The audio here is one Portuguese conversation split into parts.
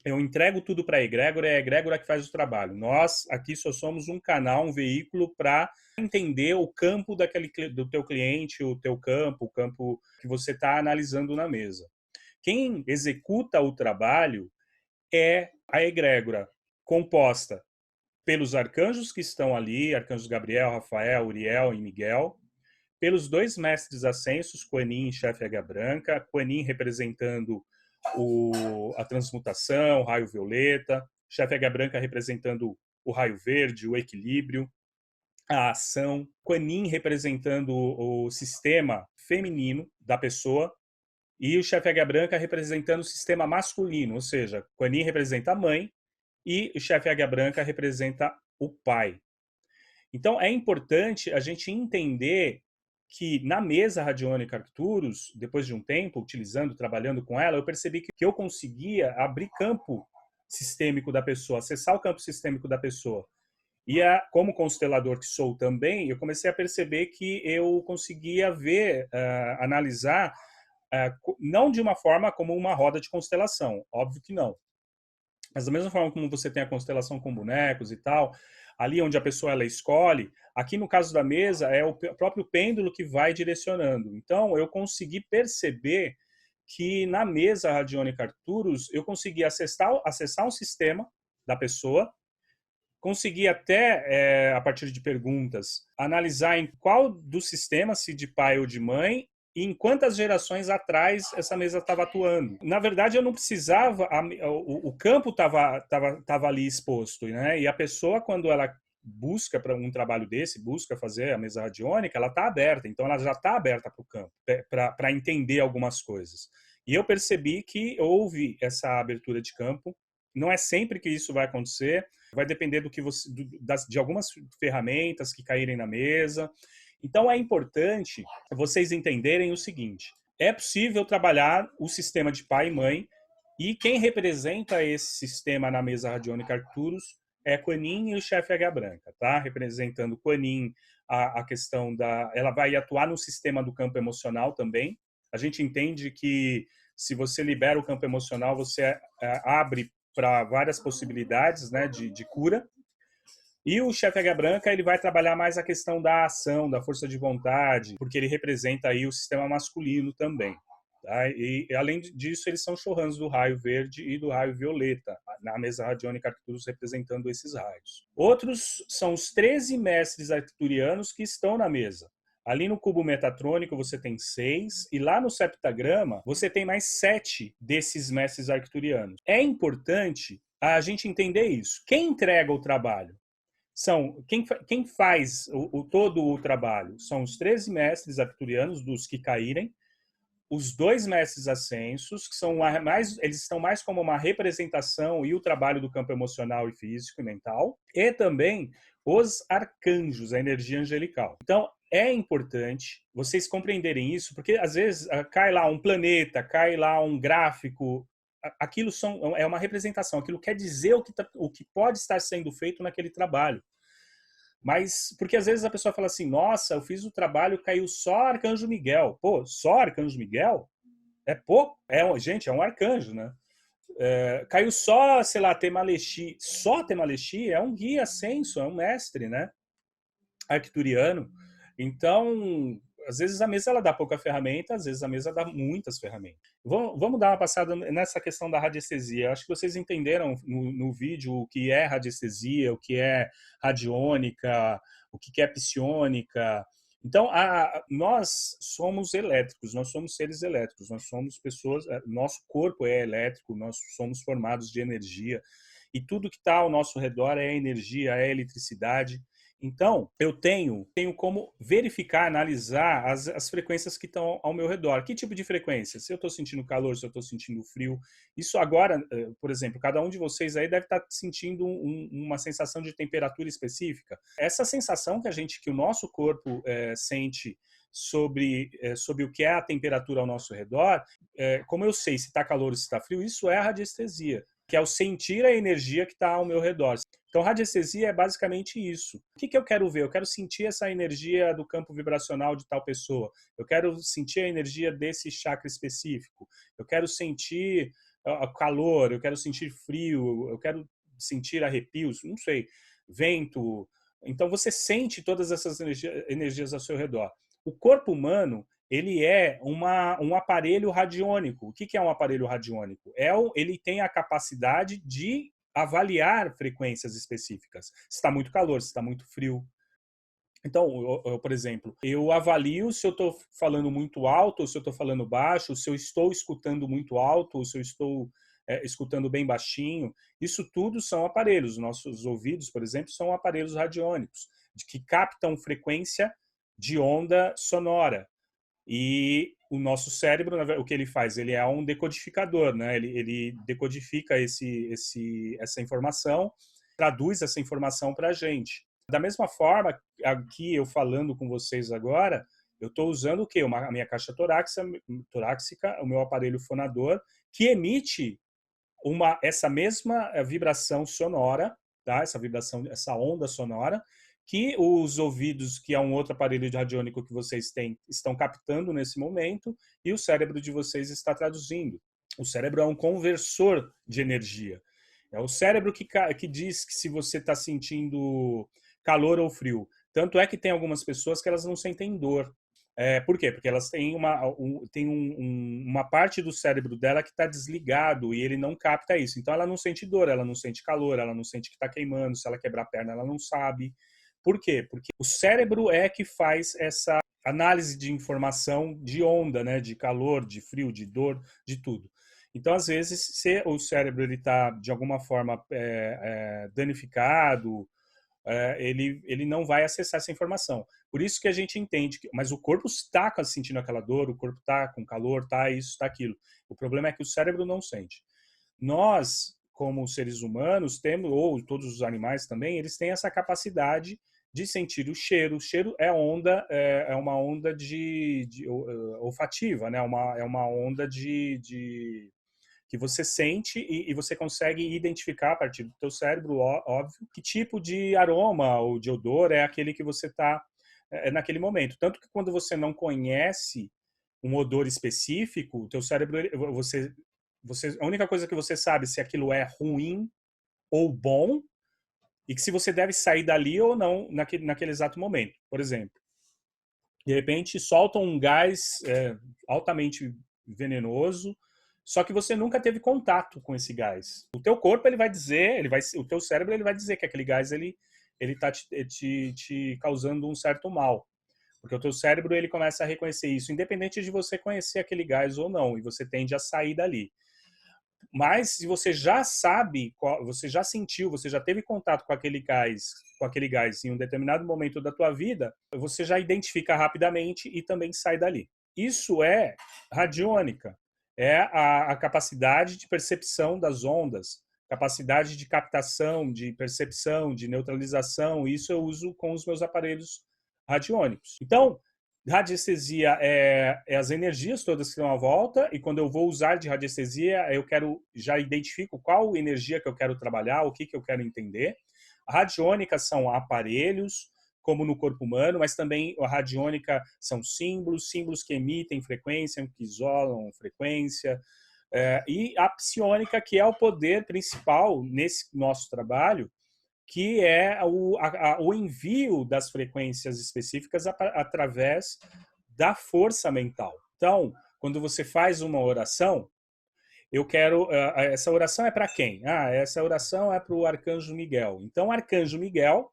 eu entrego tudo para a egrégora, é a egrégora que faz o trabalho. Nós aqui só somos um canal, um veículo para entender o campo do teu cliente, o teu campo, o campo que você está analisando na mesa. Quem executa o trabalho é a egrégora, composta pelos arcanjos que estão ali, arcanjos Gabriel, Rafael, Uriel e Miguel, pelos dois mestres ascensos, Quanin e chefe Águia Branca, Quanin representando a transmutação, o raio violeta, chefe Águia Branca representando o raio verde, o equilíbrio, a ação, Quanin representando o sistema feminino da pessoa e o chefe Águia Branca representando o sistema masculino, ou seja, Quanin representa a mãe e o chefe Águia Branca representa o pai. Então, é importante a gente entender que na mesa radiônica Arcturus, depois de um tempo utilizando, trabalhando com ela, eu percebi que eu conseguia abrir campo sistêmico da pessoa, acessar o campo sistêmico da pessoa. E como constelador que sou também, eu comecei a perceber que eu conseguia ver, analisar, não de uma forma como uma roda de constelação, óbvio que não. Mas da mesma forma como você tem a constelação com bonecos e tal, ali onde a pessoa ela escolhe, aqui no caso da mesa é o próprio pêndulo que vai direcionando. Então eu consegui perceber que na mesa Radiônica Arcturus eu consegui acessar um sistema da pessoa, consegui até, a partir de perguntas, analisar em qual dos sistemas, se de pai ou de mãe, e em quantas gerações atrás essa mesa estava atuando. Na verdade, eu não precisava, o campo estava ali exposto, né? E a pessoa, quando ela busca para um trabalho desse, busca fazer a mesa radiônica, ela está aberta, então ela já está aberta para o campo, para entender algumas coisas. E eu percebi que houve essa abertura de campo. Não é sempre que isso vai acontecer, vai depender do que você, de algumas ferramentas que caírem na mesa. Então é importante vocês entenderem o seguinte: é possível trabalhar o sistema de pai e mãe, e quem representa esse sistema na mesa radiônica Arcturus é Quanin e o chefe Águia Branca, tá? Representando Quanin a questão da, ela vai atuar no sistema do campo emocional também. A gente entende que se você libera o campo emocional, você abre para várias possibilidades, né, de cura. E o chefe Águia Branca ele vai trabalhar mais a questão da ação, da força de vontade, porque ele representa aí o sistema masculino também. Tá? E além disso, eles são showrunners do raio verde e do raio violeta, na mesa radiônica Arcturus representando esses raios. Outros são os 13 mestres arcturianos que estão na mesa. Ali no cubo metatrônico você tem 6, e lá no septagrama você tem mais 7 desses mestres arcturianos. É importante a gente entender isso. Quem entrega o trabalho? Quem faz todo o trabalho são os 13 mestres arcturianos, dos que caírem, os dois mestres ascensos, que são eles estão mais como uma representação e o trabalho do campo emocional e físico e mental, e também os arcanjos, a energia angelical. Então, é importante vocês compreenderem isso, porque às vezes cai lá um planeta, cai lá um gráfico, aquilo é uma representação, aquilo quer dizer o que pode estar sendo feito naquele trabalho. Mas, porque às vezes a pessoa fala assim, nossa, eu fiz o trabalho, caiu só Arcanjo Miguel. Pô, só Arcanjo Miguel? É pouco. Gente, é um arcanjo, né? Caiu só, sei lá, Temalexi. Só Temalexi é um guia ascenso, é um mestre, né? Arcturiano. Então, às vezes a mesa ela dá pouca ferramenta, às vezes a mesa dá muitas ferramentas. Vamos dar uma passada nessa questão da radiestesia. Acho que vocês entenderam no vídeo o que é radiestesia, o que é radiônica, o que é psiônica. Então, nós somos elétricos, nós somos seres elétricos, nós somos pessoas, nosso corpo é elétrico, nós somos formados de energia, e tudo que está ao nosso redor é energia, é eletricidade. Então, eu tenho como verificar, analisar as frequências que estão ao meu redor. Que tipo de frequência? Se eu estou sentindo calor, se eu estou sentindo frio. Isso agora, por exemplo, cada um de vocês aí deve estar sentindo uma sensação de temperatura específica. Essa sensação que o nosso corpo sente sobre o que é a temperatura ao nosso redor, como eu sei se está calor ou se está frio, isso é a radiestesia, que é o sentir a energia que está ao meu redor. Então, radiestesia é basicamente isso. O que eu quero ver? Eu quero sentir essa energia do campo vibracional de tal pessoa. Eu quero sentir a energia desse chakra específico. Eu quero sentir calor, eu quero sentir frio, eu quero sentir arrepios, não sei, vento. Então você sente todas essas energias ao seu redor. O corpo humano, ele é um aparelho radiônico. O que é um aparelho radiônico? Ele tem a capacidade de avaliar frequências específicas. Se está muito calor, se está muito frio. Então, por exemplo, eu avalio se eu estou falando muito alto, ou se eu estou falando baixo, se eu estou escutando muito alto, ou se eu estou escutando bem baixinho. Isso tudo são aparelhos. Nossos ouvidos, por exemplo, são aparelhos radiônicos, que captam frequência de onda sonora. E o nosso cérebro, o que ele faz? Ele é um decodificador, né? Ele decodifica essa informação, traduz essa informação para a gente. Da mesma forma, aqui eu falando com vocês agora, eu estou usando o quê? A minha caixa torácica, o meu aparelho fonador, que emite essa mesma vibração sonora, tá? Essa onda sonora, que os ouvidos, que é um outro aparelho radiônico que vocês têm, estão captando nesse momento, e o cérebro de vocês está traduzindo. O cérebro é um conversor de energia. É o cérebro que diz que se você está sentindo calor ou frio. Tanto é que tem algumas pessoas que elas não sentem dor. Por quê? Porque elas têm uma parte do cérebro dela que está desligado e ele não capta isso. Então ela não sente dor, ela não sente calor, ela não sente que está queimando. Se ela quebrar a perna, ela não sabe. Por quê? Porque o cérebro é que faz essa análise de informação de onda, né? De calor, de frio, de dor, de tudo. Então, às vezes, se o cérebro está, de alguma forma, danificado, ele não vai acessar essa informação. Por isso que a gente entende, mas o corpo está sentindo aquela dor, o corpo está com calor, está isso, está aquilo. O problema é que o cérebro não sente. Nós, como seres humanos, temos, ou todos os animais também, eles têm essa capacidade de sentir o cheiro. O cheiro é uma onda olfativa, né? É uma onda que você sente e você consegue identificar a partir do teu cérebro, óbvio, que tipo de aroma ou de odor é aquele que você está naquele momento. Tanto que quando você não conhece um odor específico, o teu cérebro, a única coisa que você sabe se aquilo é ruim ou bom e que se você deve sair dali ou não naquele exato momento. Por exemplo, de repente soltam um gás altamente venenoso, só que você nunca teve contato com esse gás. O teu corpo ele vai dizer, o teu cérebro ele vai dizer que aquele gás ele está te causando um certo mal, porque o teu cérebro ele começa a reconhecer isso, independente de você conhecer aquele gás ou não, e você tende a sair dali. Mas se você já sabe, você já sentiu, você já teve contato com aquele gás em um determinado momento da tua vida, você já identifica rapidamente e também sai dali. Isso é radiônica, é a capacidade de percepção das ondas, capacidade de captação, de percepção, de neutralização. Isso eu uso com os meus aparelhos radiônicos. Então, radiestesia é as energias todas que estão à volta, e quando eu vou usar de radiestesia, já identifico qual energia que eu quero trabalhar, o que eu quero entender. A radiônica são aparelhos, como no corpo humano, mas também a radiônica são símbolos que emitem frequência, que isolam frequência, e a psiônica, que é o poder principal nesse nosso trabalho, que é o envio das frequências específicas através da força mental. Então, quando você faz uma oração, essa oração é para quem? Essa oração é para o Arcanjo Miguel. Então, o Arcanjo Miguel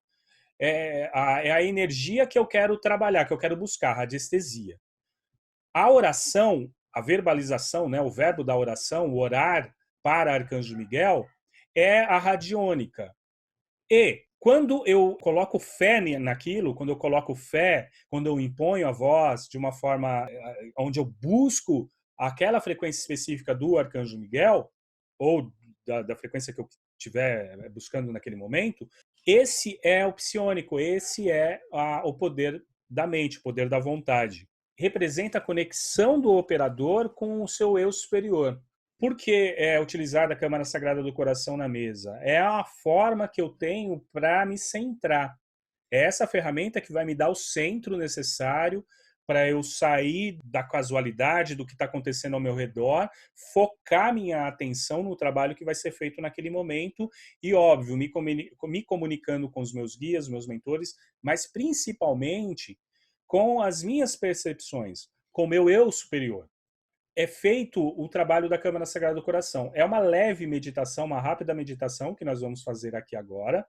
é a energia que eu quero trabalhar, que eu quero buscar, a radiestesia. A oração, a verbalização, né, o verbo da oração, o orar para Arcanjo Miguel, é a radiônica. E quando eu coloco fé naquilo, quando eu coloco fé, quando eu imponho a voz de uma forma onde eu busco aquela frequência específica do Arcanjo Miguel, ou da frequência que eu estiver buscando naquele momento, esse é o psiônico, esse é o poder da mente, o poder da vontade. Representa a conexão do operador com o seu eu superior. Por que utilizar a Câmara Sagrada do Coração na mesa? É a forma que eu tenho para me centrar. É essa ferramenta que vai me dar o centro necessário para eu sair da casualidade do que está acontecendo ao meu redor, focar minha atenção no trabalho que vai ser feito naquele momento e, óbvio, me comunicando com os meus guias, meus mentores, mas principalmente com as minhas percepções, com o meu eu superior. É feito o trabalho da Câmara Sagrada do Coração. É uma leve meditação, uma rápida meditação que nós vamos fazer aqui agora.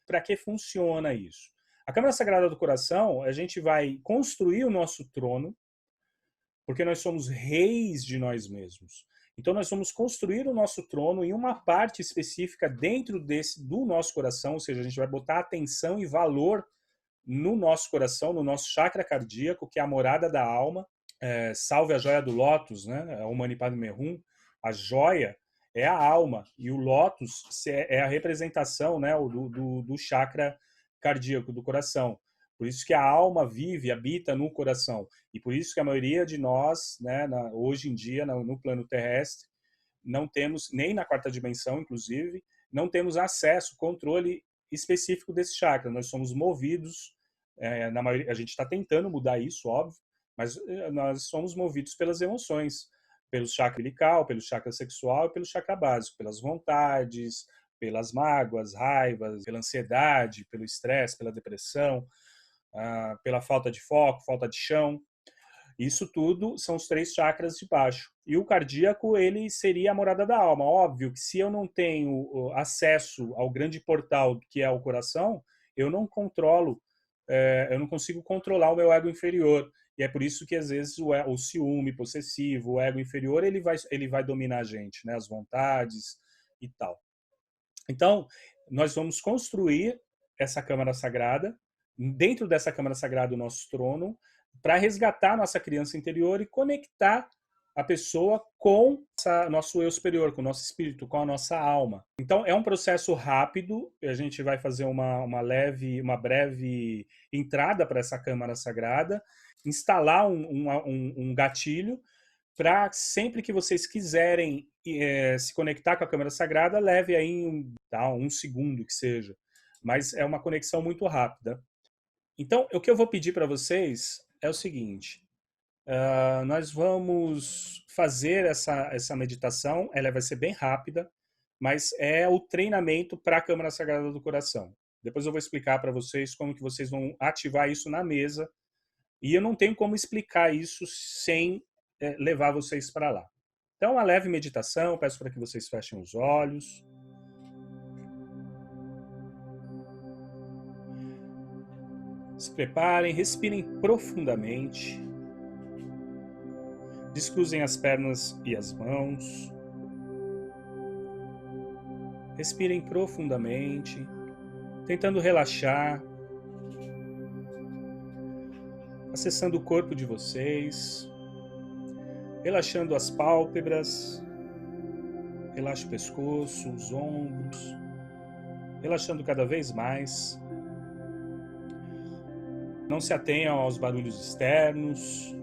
Para que funciona isso? A Câmara Sagrada do Coração, a gente vai construir o nosso trono, porque nós somos reis de nós mesmos. Então nós vamos construir o nosso trono em uma parte específica dentro do nosso coração, ou seja, a gente vai botar atenção e valor no nosso coração, no nosso chakra cardíaco, que é a morada da alma. Salve a joia do lótus, né? O Mani Padme Hum, a joia é a alma e o lótus é a representação, né, do chakra cardíaco do coração. Por isso que a alma vive, habita no coração. E por isso que a maioria de nós, né, hoje em dia, no plano terrestre, não temos, nem na quarta dimensão, inclusive, não temos acesso, controle específico desse chakra. Nós somos movidos, na maioria, a gente está tentando mudar isso, óbvio, mas nós somos movidos pelas emoções, pelo chakra umbilical, pelo chakra sexual e pelo chakra básico, pelas vontades, pelas mágoas, raivas, pela ansiedade, pelo estresse, pela depressão, pela falta de foco, falta de chão. Isso tudo são os 3 chakras de baixo. E o cardíaco, ele seria a morada da alma. Óbvio que se eu não tenho acesso ao grande portal que é o coração, eu não controlo, eu não consigo controlar o meu ego inferior. E é por isso que, às vezes, o ciúme possessivo, o ego inferior, ele vai dominar a gente, né? As vontades e tal. Então, nós vamos construir essa Câmara Sagrada, dentro dessa Câmara Sagrada, o nosso trono, para resgatar a nossa criança interior e conectar a pessoa com o nosso eu superior, com o nosso espírito, com a nossa alma. Então, é um processo rápido, a gente vai fazer uma breve entrada para essa Câmara Sagrada, instalar um gatilho para sempre que vocês quiserem se conectar com a Câmara Sagrada, leve aí um segundo que seja. Mas é uma conexão muito rápida. Então, o que eu vou pedir para vocês é o seguinte. Nós vamos fazer essa meditação, ela vai ser bem rápida, mas é o treinamento para a Câmara Sagrada do Coração. Depois eu vou explicar para vocês como que vocês vão ativar isso na mesa. E eu não tenho como explicar isso sem levar vocês para lá. Então, uma leve meditação, peço para que vocês fechem os olhos. Se preparem, respirem profundamente. Descruzem as pernas e as mãos. Respirem profundamente, tentando relaxar, acessando o corpo de vocês, relaxando as pálpebras, relaxa o pescoço, os ombros, relaxando cada vez mais. Não se atenham aos barulhos externos.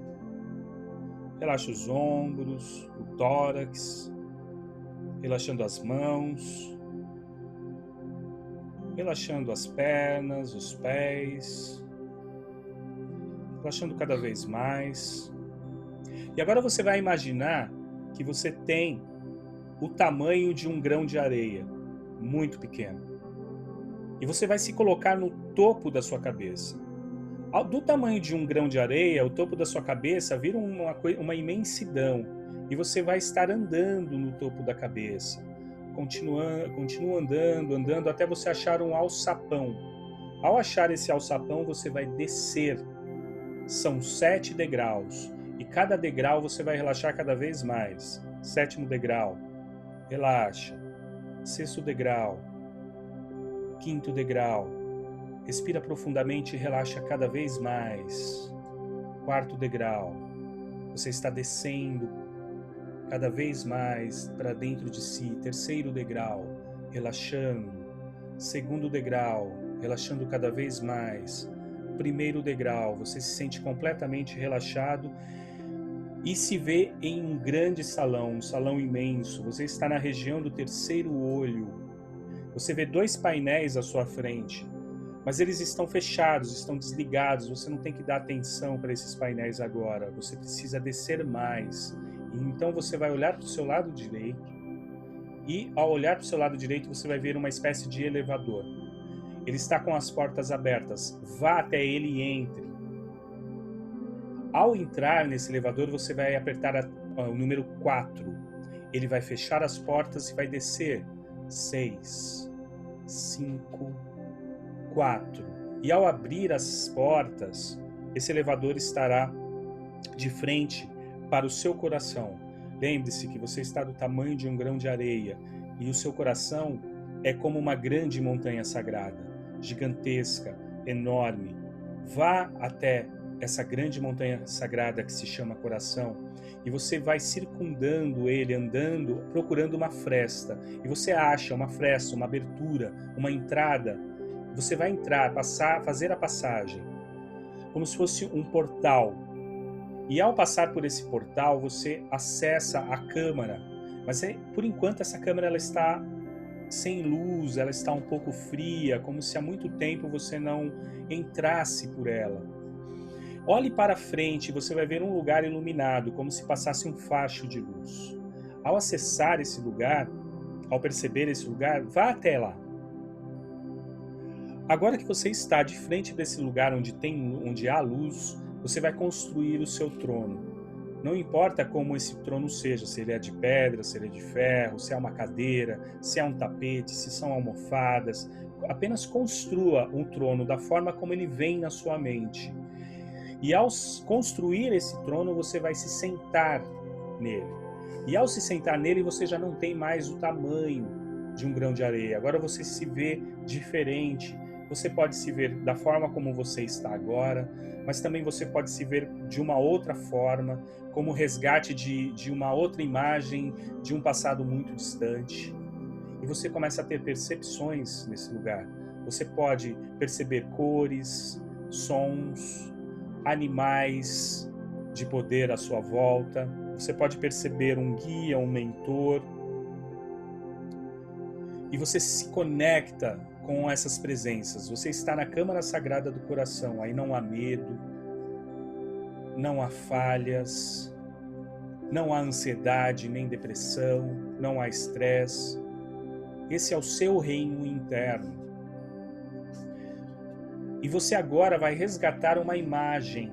Relaxa os ombros, o tórax, relaxando as mãos, relaxando as pernas, os pés, relaxando cada vez mais. E agora você vai imaginar que você tem o tamanho de um grão de areia, muito pequeno. E você vai se colocar no topo da sua cabeça. Do tamanho de um grão de areia, o topo da sua cabeça vira uma imensidão. E você vai estar andando no topo da cabeça. Continua andando, até você achar um alçapão. Ao achar esse alçapão, você vai descer. São 7 degraus. E cada degrau você vai relaxar cada vez mais. 7º degrau, relaxa. 6º degrau, 5º degrau. Respira profundamente e relaxa cada vez mais. 4º degrau. Você está descendo cada vez mais para dentro de si. 3º degrau, relaxando. 2º degrau, relaxando cada vez mais. 1º degrau, você se sente completamente relaxado e se vê em um grande salão, um salão imenso. Você está na região do 3º olho. Você vê 2 painéis à sua frente. mas eles estão fechados, estão desligados, você não tem que dar atenção para esses painéis agora, você precisa descer mais. E então você vai olhar para o seu lado direito, e ao olhar para o seu lado direito você vai ver uma espécie de elevador. Ele está com as portas abertas, vá até ele e entre. Ao entrar nesse elevador você vai apertar o número 4. Ele vai fechar as portas e vai descer. 6, 5, 4. E ao abrir as portas, esse elevador estará de frente para o seu coração. Lembre-se que você está do tamanho de um grão de areia e o seu coração é como uma grande montanha sagrada, gigantesca, enorme. Vá até essa grande montanha sagrada que se chama coração e você vai circundando ele, andando, procurando uma fresta. E você acha uma fresta, uma abertura, uma entrada. Você vai entrar, fazer a passagem, como se fosse um portal. E ao passar por esse portal, você acessa a câmara. Mas por enquanto essa câmara ela está sem luz, ela está um pouco fria, como se há muito tempo você não entrasse por ela. Olhe para frente e você vai ver um lugar iluminado, como se passasse um facho de luz. Ao acessar esse lugar, ao perceber esse lugar, vá até lá. Agora que você está de frente desse lugar onde há luz, você vai construir o seu trono. Não importa como esse trono seja, se ele é de pedra, se ele é de ferro, se é uma cadeira, se é um tapete, se são almofadas. Apenas construa um trono da forma como ele vem na sua mente. E ao construir esse trono, você vai se sentar nele. E ao se sentar nele, você já não tem mais o tamanho de um grão de areia. Agora você se vê diferente. Você pode se ver da forma como você está agora, mas também você pode se ver de uma outra forma, como resgate de uma outra imagem de um passado muito distante. E você começa a ter percepções nesse lugar. Você pode perceber cores, sons, animais de poder à sua volta. Você pode perceber um guia, um mentor. E você se conecta com essas presenças. Você está na Câmara Sagrada do Coração. Aí não há medo, não há falhas, não há ansiedade nem depressão, não há estresse. Esse é o seu reino interno. E você agora vai resgatar uma imagem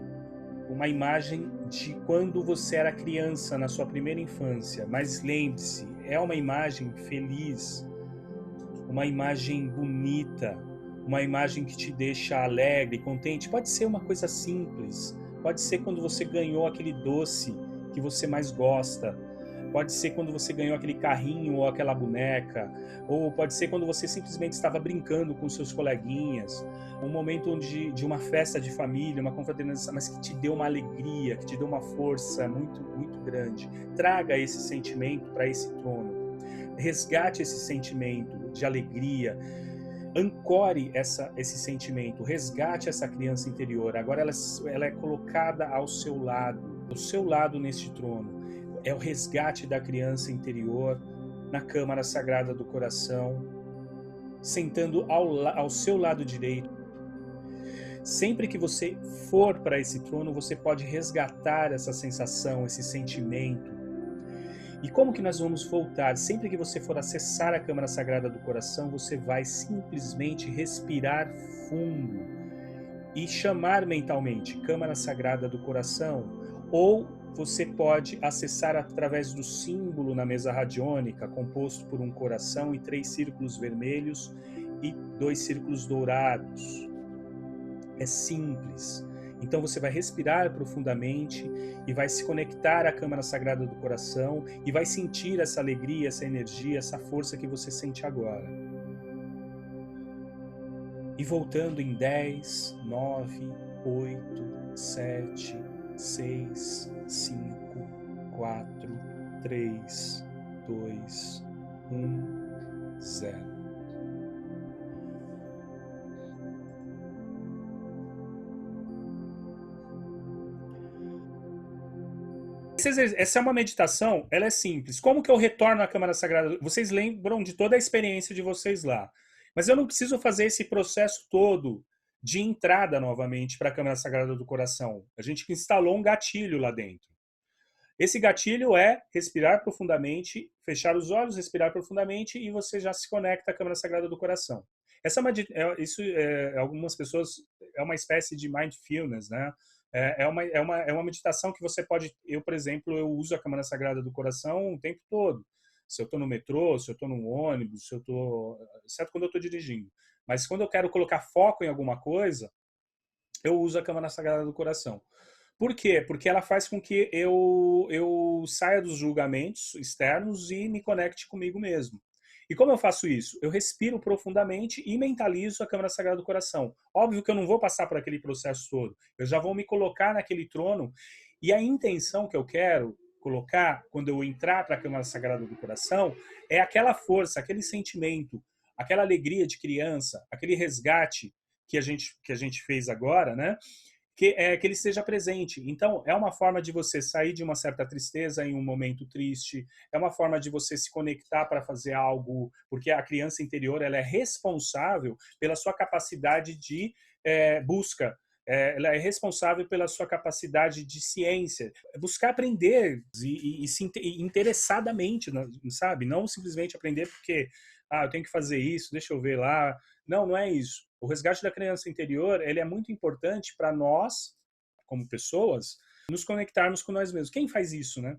de quando você era criança, na sua primeira infância. Mas lembre-se, é uma imagem feliz, uma imagem bonita, uma imagem que te deixa alegre, contente. Pode ser uma coisa simples, pode ser quando você ganhou aquele doce que você mais gosta, pode ser quando você ganhou aquele carrinho ou aquela boneca, ou pode ser quando você simplesmente estava brincando com seus coleguinhas, um momento de uma festa de família, uma confraternização, mas que te deu uma alegria, que te deu uma força muito, muito grande. Traga esse sentimento para esse trono. Resgate esse sentimento de alegria. Ancore esse sentimento. Resgate essa criança interior. Agora ela é colocada ao seu lado neste trono. É o resgate da criança interior na Câmara Sagrada do Coração, sentando ao seu lado direito. Sempre que você for para esse trono, você pode resgatar essa sensação, esse sentimento. E como que nós vamos voltar? Sempre que você for acessar a Câmara Sagrada do Coração, você vai simplesmente respirar fundo e chamar mentalmente Câmara Sagrada do Coração, ou você pode acessar através do símbolo na mesa radiônica, composto por um coração e 3 círculos vermelhos e 2 círculos dourados. É simples. Então você vai respirar profundamente e vai se conectar à Câmara Sagrada do Coração e vai sentir essa alegria, essa energia, essa força que você sente agora. E voltando em 10, 9, 8, 7, 6, 5, 4, 3, 2, 1, 0. Essa é uma meditação, ela é simples. Como que eu retorno à Câmara Sagrada? Vocês lembram de toda a experiência de vocês lá. Mas eu não preciso fazer esse processo todo de entrada novamente para a Câmara Sagrada do Coração. A gente instalou um gatilho lá dentro. Esse gatilho é respirar profundamente, fechar os olhos, respirar profundamente e você já se conecta à Câmara Sagrada do Coração. Essa é uma, isso algumas pessoas é uma espécie de mindfulness, né? É uma meditação que você pode. Eu, por exemplo, eu uso a Câmara Sagrada do Coração o tempo todo. Se eu estou no metrô, se eu estou num ônibus, se eu estou, exceto quando eu estou dirigindo. Mas quando eu quero colocar foco em alguma coisa, eu uso a Câmara Sagrada do Coração. Por quê? Porque ela faz com que eu saia dos julgamentos externos e me conecte comigo mesmo. E como eu faço isso? Eu respiro profundamente e mentalizo a Câmara Sagrada do Coração. Óbvio que eu não vou passar por aquele processo todo. Eu já vou me colocar naquele trono. E a intenção que eu quero colocar quando eu entrar para a Câmara Sagrada do Coração é aquela força, aquele sentimento, aquela alegria de criança, aquele resgate que a gente fez agora, né? Que ele esteja presente. Então, é uma forma de você sair de uma certa tristeza em um momento triste, é uma forma de você se conectar para fazer algo, porque a criança interior ela é responsável pela sua capacidade de busca, ela é responsável pela sua capacidade de ciência, buscar aprender e interessadamente, sabe? Não simplesmente aprender porque eu tenho que fazer isso, deixa eu ver lá. Não, não é isso. O resgate da criança interior ele é muito importante para nós, como pessoas, nos conectarmos com nós mesmos. Quem faz isso, né?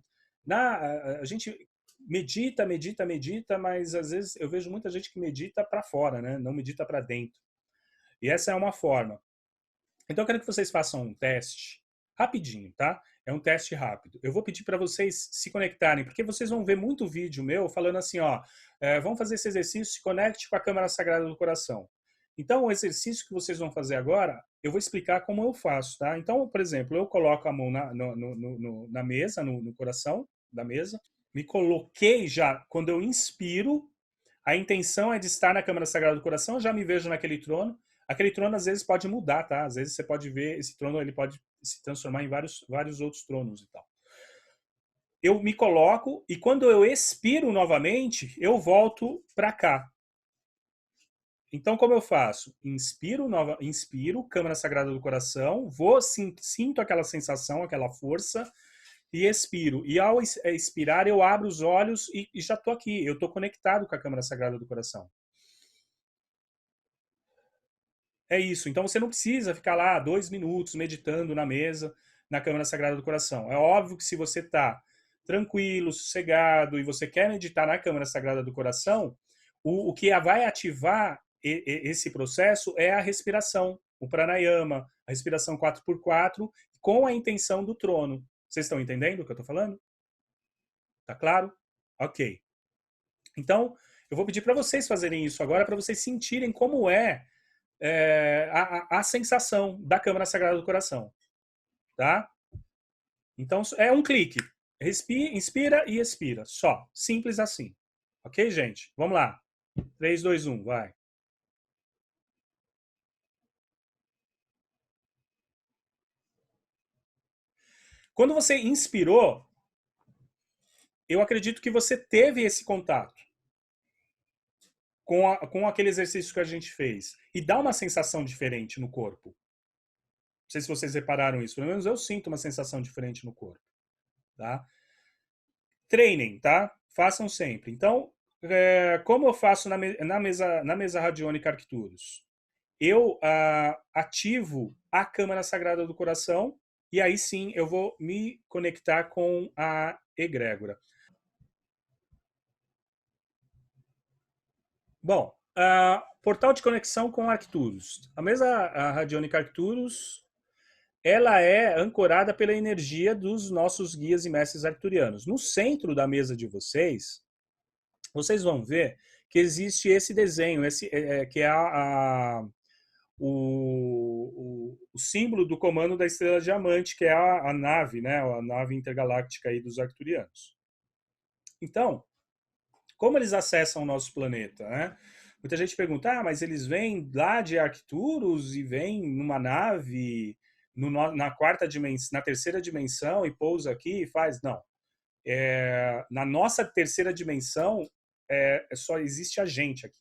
A gente medita, medita, medita, mas às vezes eu vejo muita gente que medita para fora, né? Não medita para dentro. E essa é uma forma. Então eu quero que vocês façam um teste rapidinho, tá? É um teste rápido. Eu vou pedir para vocês se conectarem, porque vocês vão ver muito vídeo meu falando assim, ó, vamos fazer esse exercício, se conecte com a Câmara Sagrada do Coração. Então, o exercício que vocês vão fazer agora, eu vou explicar como eu faço, tá? Então, por exemplo, eu coloco a mão na mesa, no coração da mesa, me coloquei já, quando eu inspiro, a intenção é de estar na Câmara Sagrada do Coração, eu já me vejo naquele trono. Aquele trono às vezes pode mudar, tá? Às vezes você pode ver esse trono, ele pode se transformar em vários outros tronos e tal. Eu me coloco e quando eu expiro novamente, eu volto para cá. Então, como eu faço? Inspiro, Câmara Sagrada do Coração, sinto aquela sensação, aquela força, e expiro. E ao expirar, eu abro os olhos e já estou aqui. Eu estou conectado com a Câmara Sagrada do Coração. É isso. Então você não precisa ficar lá 2 minutos meditando na mesa, na Câmara Sagrada do Coração. É óbvio que se você está tranquilo, sossegado e você quer meditar na Câmara Sagrada do Coração, o que vai ativar esse processo é a respiração, o pranayama, a respiração 4x4, com a intenção do trono. Vocês estão entendendo o que eu estou falando? Tá claro? Ok. Então, eu vou pedir para vocês fazerem isso agora, para vocês sentirem como a sensação da Câmara Sagrada do Coração. Tá? Então, é um clique. Inspira e expira. Só. Simples assim. Ok, gente? Vamos lá. 3, 2, 1, vai. Quando você inspirou, eu acredito que você teve esse contato com aquele exercício que a gente fez. E dá uma sensação diferente no corpo. Não sei se vocês repararam isso. Pelo menos eu sinto uma sensação diferente no corpo. Tá? Treinem, tá? Façam sempre. Então, como eu faço na mesa radiônica Arcturus? Eu ativo a Câmara Sagrada do Coração e aí sim eu vou me conectar com a egrégora. Bom, portal de conexão com Arcturus. A mesa radiônica Arcturus, ela é ancorada pela energia dos nossos guias e mestres arcturianos. No centro da mesa de vocês vão ver que existe esse desenho, que é o símbolo do comando da Estrela Diamante, que é a nave, né, a nave intergaláctica aí dos arcturianos. Então, como eles acessam o nosso planeta, né? Muita gente pergunta, mas eles vêm lá de Arcturus e vêm numa nave na quarta dimensão, na terceira dimensão e pousa aqui e faz? Não. Na nossa terceira dimensão, só existe a gente aqui.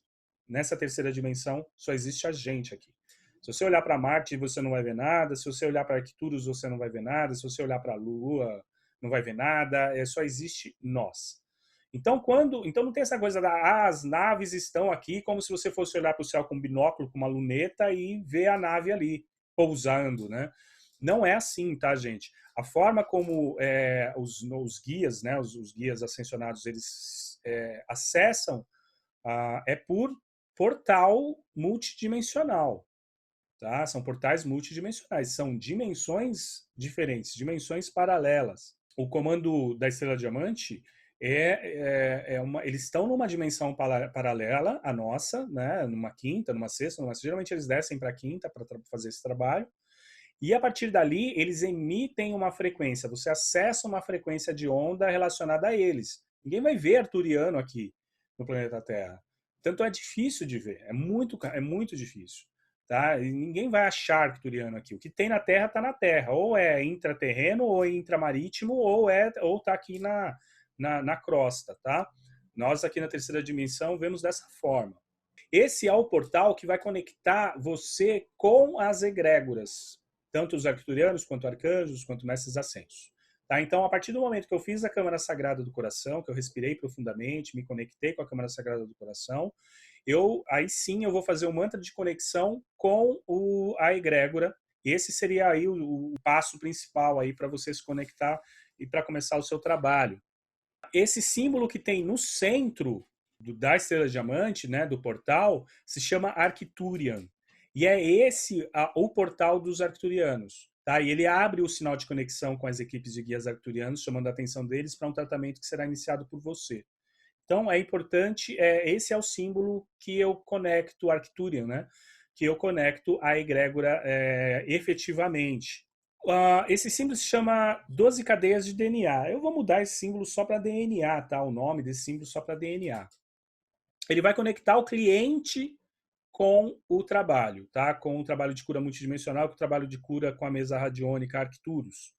nessa terceira dimensão, só existe a gente aqui. Se você olhar para Marte, você não vai ver nada. Se você olhar para Arcturus, você não vai ver nada. Se você olhar para a Lua, não vai ver nada. Só existe nós. Então não tem essa coisa as naves estão aqui, como se você fosse olhar para o céu com um binóculo, com uma luneta e ver a nave ali pousando, né? Não é assim, tá, gente? A forma como os guias, né, os guias ascensionados, eles acessam é por portal multidimensional, tá? São portais multidimensionais, são dimensões diferentes, dimensões paralelas. O comando da Estrela Diamante eles estão numa dimensão paralela à nossa, né? Numa quinta, numa sexta, geralmente eles descem para a quinta para fazer esse trabalho. E a partir dali, eles emitem uma frequência. Você acessa uma frequência de onda relacionada a eles. Ninguém vai ver arturiano aqui no planeta Terra. Tanto é difícil de ver. É muito difícil. Tá? E ninguém vai achar arturiano aqui. O que tem na Terra está na Terra. Ou é intraterreno, ou é intramarítimo, ou está aqui na crosta. Tá? Nós aqui na terceira dimensão vemos dessa forma. Esse é o portal que vai conectar você com as egrégoras, tanto os arcturianos, quanto arcanjos, quanto mestres ascensos. Tá? Então, a partir do momento que eu fiz a Câmara Sagrada do Coração, que eu respirei profundamente, me conectei com a Câmara Sagrada do Coração, aí sim eu vou fazer um mantra de conexão com a egrégora. Esse seria aí o passo principal aí para você se conectar e para começar o seu trabalho. Esse símbolo que tem no centro da Estrela Diamante, né, do portal, se chama Arcturian. E é esse o portal dos arcturianos. Tá? E ele abre o sinal de conexão com as equipes de guias arcturianos, chamando a atenção deles para um tratamento que será iniciado por você. Então, é importante, esse é o símbolo que eu conecto Arcturian, né? Que eu conecto a egrégora efetivamente. Esse símbolo se chama 12 cadeias de DNA. Eu vou mudar esse símbolo só para DNA, tá? O nome desse símbolo só para DNA. Ele vai conectar o cliente com o trabalho, tá? Com o trabalho de cura multidimensional, com o trabalho de cura com a mesa radiônica Arcturus.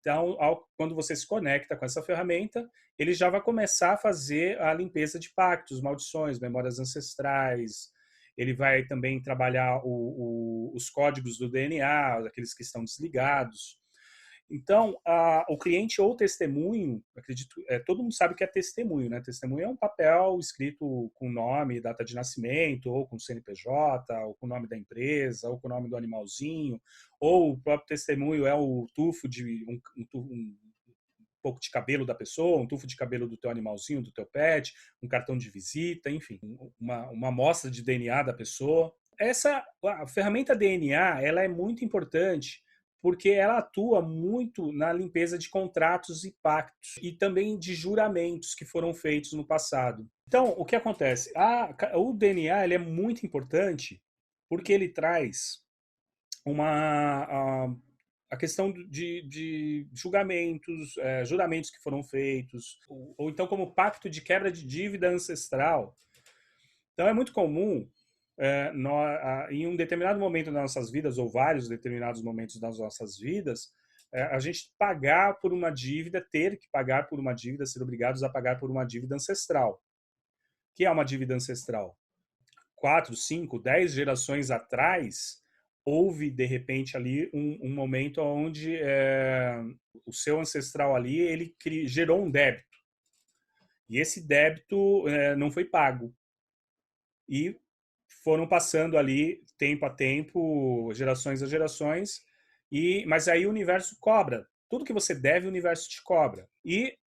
Então, quando você se conecta com essa ferramenta, ele já vai começar a fazer a limpeza de pactos, maldições, memórias ancestrais. Ele vai também trabalhar os códigos do DNA, aqueles que estão desligados. Então, o cliente ou testemunho, acredito, todo mundo sabe que é testemunho, né? Testemunho é um papel escrito com nome, data de nascimento, ou com CNPJ, ou com o nome da empresa, ou com o nome do animalzinho, ou o próprio testemunho é o tufo de um pouco de cabelo da pessoa, um tufo de cabelo do teu animalzinho, do teu pet, um cartão de visita, enfim, uma amostra de DNA da pessoa. A ferramenta DNA, ela é muito importante porque ela atua muito na limpeza de contratos e pactos e também de juramentos que foram feitos no passado. Então, o que acontece? O DNA ele é muito importante porque ele traz a questão de julgamentos, juramentos que foram feitos, ou então como pacto de quebra de dívida ancestral. Então, é muito comum em um determinado momento das nossas vidas, ou vários determinados momentos das nossas vidas, a gente pagar por uma dívida, ter que pagar por uma dívida, ser obrigados a pagar por uma dívida ancestral. O que é uma dívida ancestral? 4, 5, 10 gerações atrás, houve, de repente, ali um momento onde o seu ancestral ali, ele gerou um débito. E esse débito não foi pago. E foram passando ali, tempo a tempo, gerações a gerações, mas aí o universo cobra. Tudo que você deve, o universo te cobra. E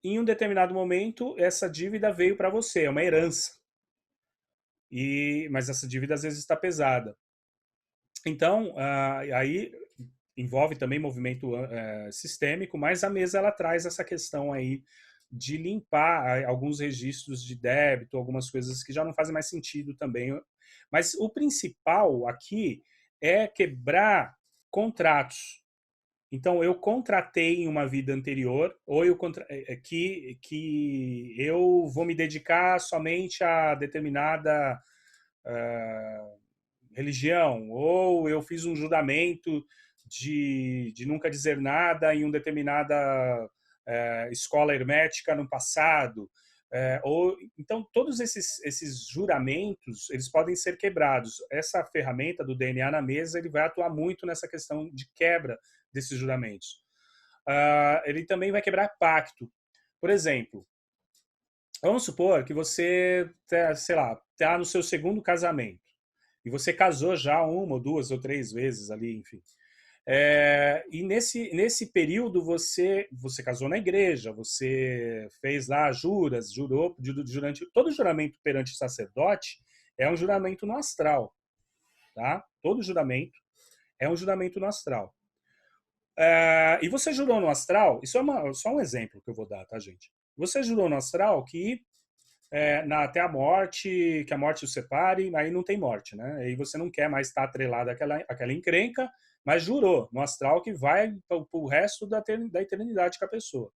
em um determinado momento, essa dívida veio para você, é uma herança. Mas essa dívida às vezes está pesada. Então, aí envolve também movimento sistêmico, mas a mesa ela traz essa questão aí de limpar alguns registros de débito, algumas coisas que já não fazem mais sentido também. Mas o principal aqui é quebrar contratos. Então, eu contratei em uma vida anterior, ou que eu vou me dedicar somente a determinada religião, ou eu fiz um juramento de nunca dizer nada em uma determinada escola hermética no passado. Então, todos esses juramentos, eles podem ser quebrados. Essa ferramenta do DNA na mesa, ele vai atuar muito nessa questão de quebra desses juramentos. Ele também vai quebrar pacto. Por exemplo, vamos supor que você, sei lá, está no seu segundo casamento e você casou já uma ou duas ou três vezes ali, enfim. E nesse período você casou na igreja, você fez lá juras, jurou, durante todo juramento perante o sacerdote é um juramento no astral, tá? Todo juramento é um juramento no astral. E você jurou no astral, isso é só um exemplo que eu vou dar, tá, gente? Você jurou no astral que até a morte, que a morte o separe, aí não tem morte, né? Aí você não quer mais estar atrelado àquela encrenca, mas jurou no astral que vai para o resto da eternidade com a pessoa.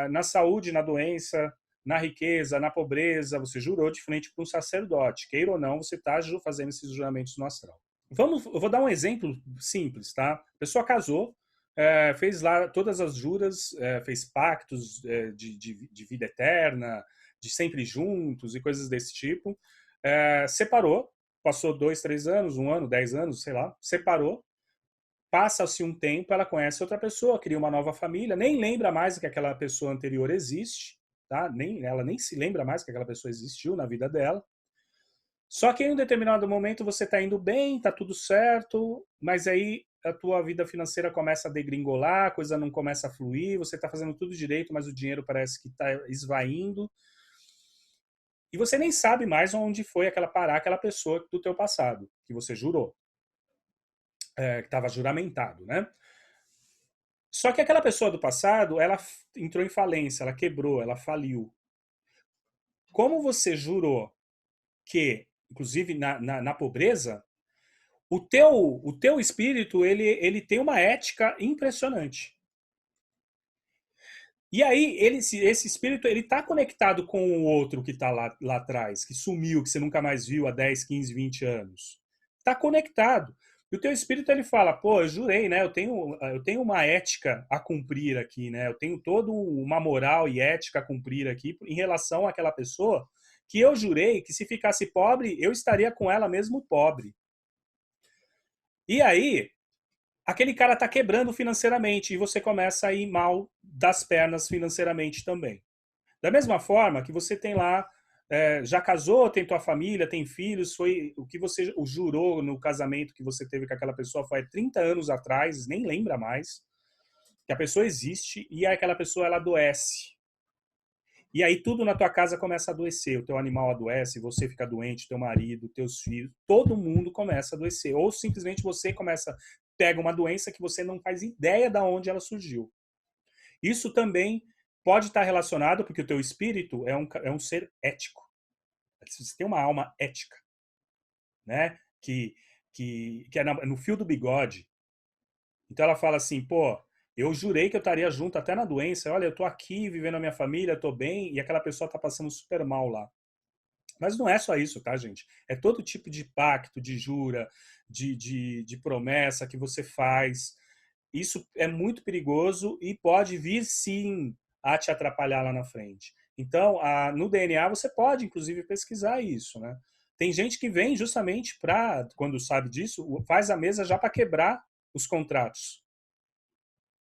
Na saúde, na doença, na riqueza, na pobreza, você jurou de frente para um sacerdote. Queira ou não, você está fazendo esses juramentos no astral. Eu vou dar um exemplo simples, tá? A pessoa casou, fez lá todas as juras, fez pactos de vida eterna, de sempre juntos e coisas desse tipo. Separou, passou 2, 3 anos, 1 ano, 10 anos, sei lá, separou. Passa-se um tempo, ela conhece outra pessoa, cria uma nova família, nem lembra mais que aquela pessoa anterior existe, tá? Ela nem se lembra mais que aquela pessoa existiu na vida dela. Só que em um determinado momento você está indo bem, está tudo certo, mas aí a tua vida financeira começa a degringolar, a coisa não começa a fluir, você está fazendo tudo direito, mas o dinheiro parece que está esvaindo. E você nem sabe mais onde foi aquela pessoa do teu passado, que você jurou, que estava juramentado, né? Só que aquela pessoa do passado, ela entrou em falência, ela quebrou, ela faliu. Como você jurou que, inclusive na pobreza, o teu espírito ele tem uma ética impressionante. E aí esse espírito ele está conectado com o outro que está lá atrás, que sumiu, que você nunca mais viu há 10, 15, 20 anos. Está conectado. E o teu espírito ele fala, pô, eu jurei, né? Eu tenho uma ética a cumprir aqui, né? Eu tenho toda uma moral e ética a cumprir aqui em relação àquela pessoa que eu jurei que se ficasse pobre, eu estaria com ela mesmo pobre. E aí, aquele cara está quebrando financeiramente e você começa a ir mal das pernas financeiramente também. Da mesma forma que você tem lá, já casou, tem tua família, tem filhos, foi o que você jurou no casamento que você teve com aquela pessoa foi 30 anos atrás, nem lembra mais, que a pessoa existe e aquela pessoa ela adoece. E aí tudo na tua casa começa a adoecer, o teu animal adoece, você fica doente, teu marido, teus filhos, todo mundo começa a adoecer. Ou simplesmente você pega uma doença que você não faz ideia de onde ela surgiu. Isso também pode estar relacionado porque o teu espírito é um ser ético. Você tem uma alma ética, né? Que é no fio do bigode. Então ela fala assim, pô, eu jurei que eu estaria junto até na doença. Olha, eu tô aqui vivendo a minha família, tô bem, e aquela pessoa tá passando super mal lá. Mas não é só isso, tá, gente? É todo tipo de pacto, de jura, de promessa que você faz. Isso é muito perigoso e pode vir, sim, a te atrapalhar lá na frente. Então, no DNA, você pode, inclusive, pesquisar isso, né? Tem gente que vem justamente para, quando sabe disso, faz a mesa já para quebrar os contratos,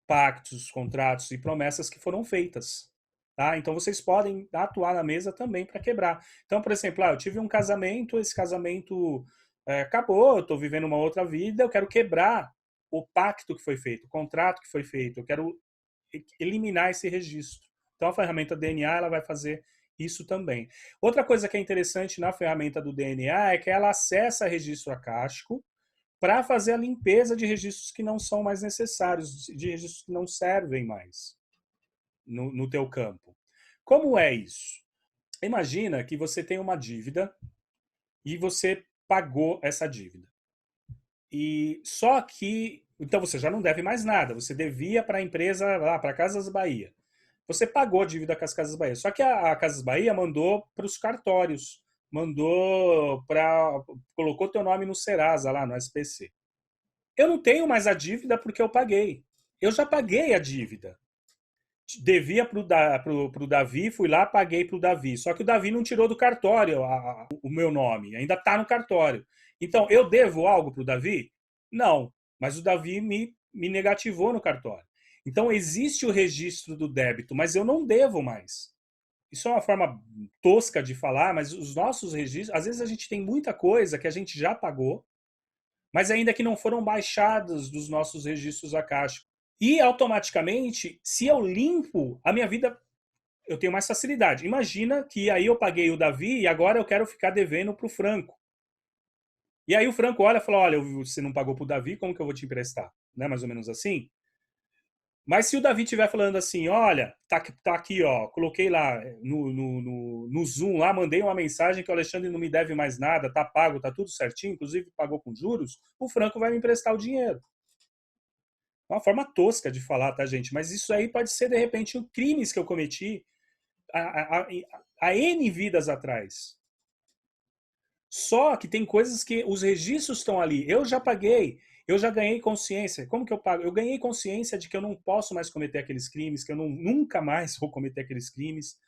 pactos, contratos e promessas que foram feitas. Tá? Então vocês podem atuar na mesa também para quebrar. Então, por exemplo, eu tive um casamento, esse casamento acabou, eu estou vivendo uma outra vida, eu quero quebrar o pacto que foi feito, o contrato que foi feito, eu quero eliminar esse registro. Então a ferramenta DNA ela vai fazer isso também. Outra coisa que é interessante na ferramenta do DNA é que ela acessa registro acástico para fazer a limpeza de registros que não são mais necessários, de registros que não servem mais no teu campo. Como é isso? Imagina que você tem uma dívida e você pagou essa dívida. E só que, então você já não deve mais nada, você devia para a empresa, lá para a Casas Bahia. Você pagou a dívida com as Casas Bahia. Só que a Casas Bahia mandou para os cartórios, colocou teu nome no Serasa lá no SPC. Eu não tenho mais a dívida porque eu paguei. Eu já paguei a dívida. devia pro Davi, fui lá, paguei pro Davi. Só que o Davi não tirou do cartório o meu nome, ainda está no cartório. Então, eu devo algo pro Davi? Não, mas o Davi me negativou no cartório. Então, existe o registro do débito, mas eu não devo mais. Isso é uma forma tosca de falar, mas os nossos registros, às vezes a gente tem muita coisa que a gente já pagou, mas ainda que não foram baixadas dos nossos registros acásticos. E automaticamente, se eu limpo, a minha vida eu tenho mais facilidade. Imagina que aí eu paguei o Davi e agora eu quero ficar devendo para o Franco. E aí o Franco olha e fala: olha, você não pagou para o Davi, como que eu vou te emprestar? Né? Mais ou menos assim. Mas se o Davi estiver falando assim, olha, tá aqui, ó, coloquei lá no Zoom, lá, mandei uma mensagem que o Alexandre não me deve mais nada, tá pago, tá tudo certinho, inclusive pagou com juros, o Franco vai me emprestar o dinheiro. É uma forma tosca de falar, tá, gente? Mas isso aí pode ser, de repente, crimes que eu cometi há N vidas atrás. Só que tem coisas que os registros estão ali. Eu já paguei, eu já ganhei consciência. Como que eu pago? Eu ganhei consciência de que eu não posso mais cometer aqueles crimes, que eu nunca mais vou cometer aqueles crimes.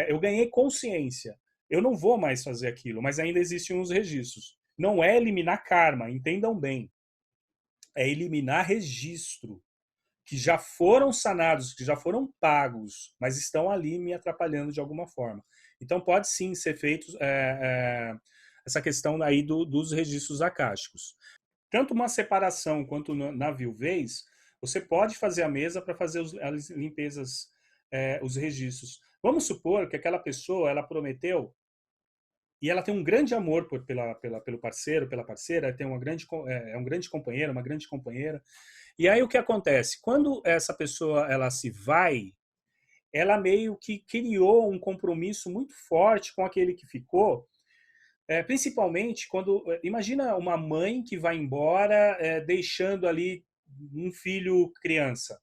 Eu ganhei consciência. Eu não vou mais fazer aquilo, mas ainda existem os registros. Não é eliminar karma, entendam bem. É eliminar registro que já foram sanados, que já foram pagos, mas estão ali me atrapalhando de alguma forma. Então pode sim ser feito essa questão aí dos registros acásticos. Tanto uma separação quanto na viuvez, você pode fazer a mesa para fazer as limpezas, os registros. Vamos supor que aquela pessoa, ela prometeu e ela tem um grande amor pelo parceiro, pela parceira, tem é um grande companheiro, uma grande companheira. E aí o que acontece? Quando essa pessoa ela se vai, ela meio que criou um compromisso muito forte com aquele que ficou, principalmente quando imagina uma mãe que vai embora, deixando ali um filho criança,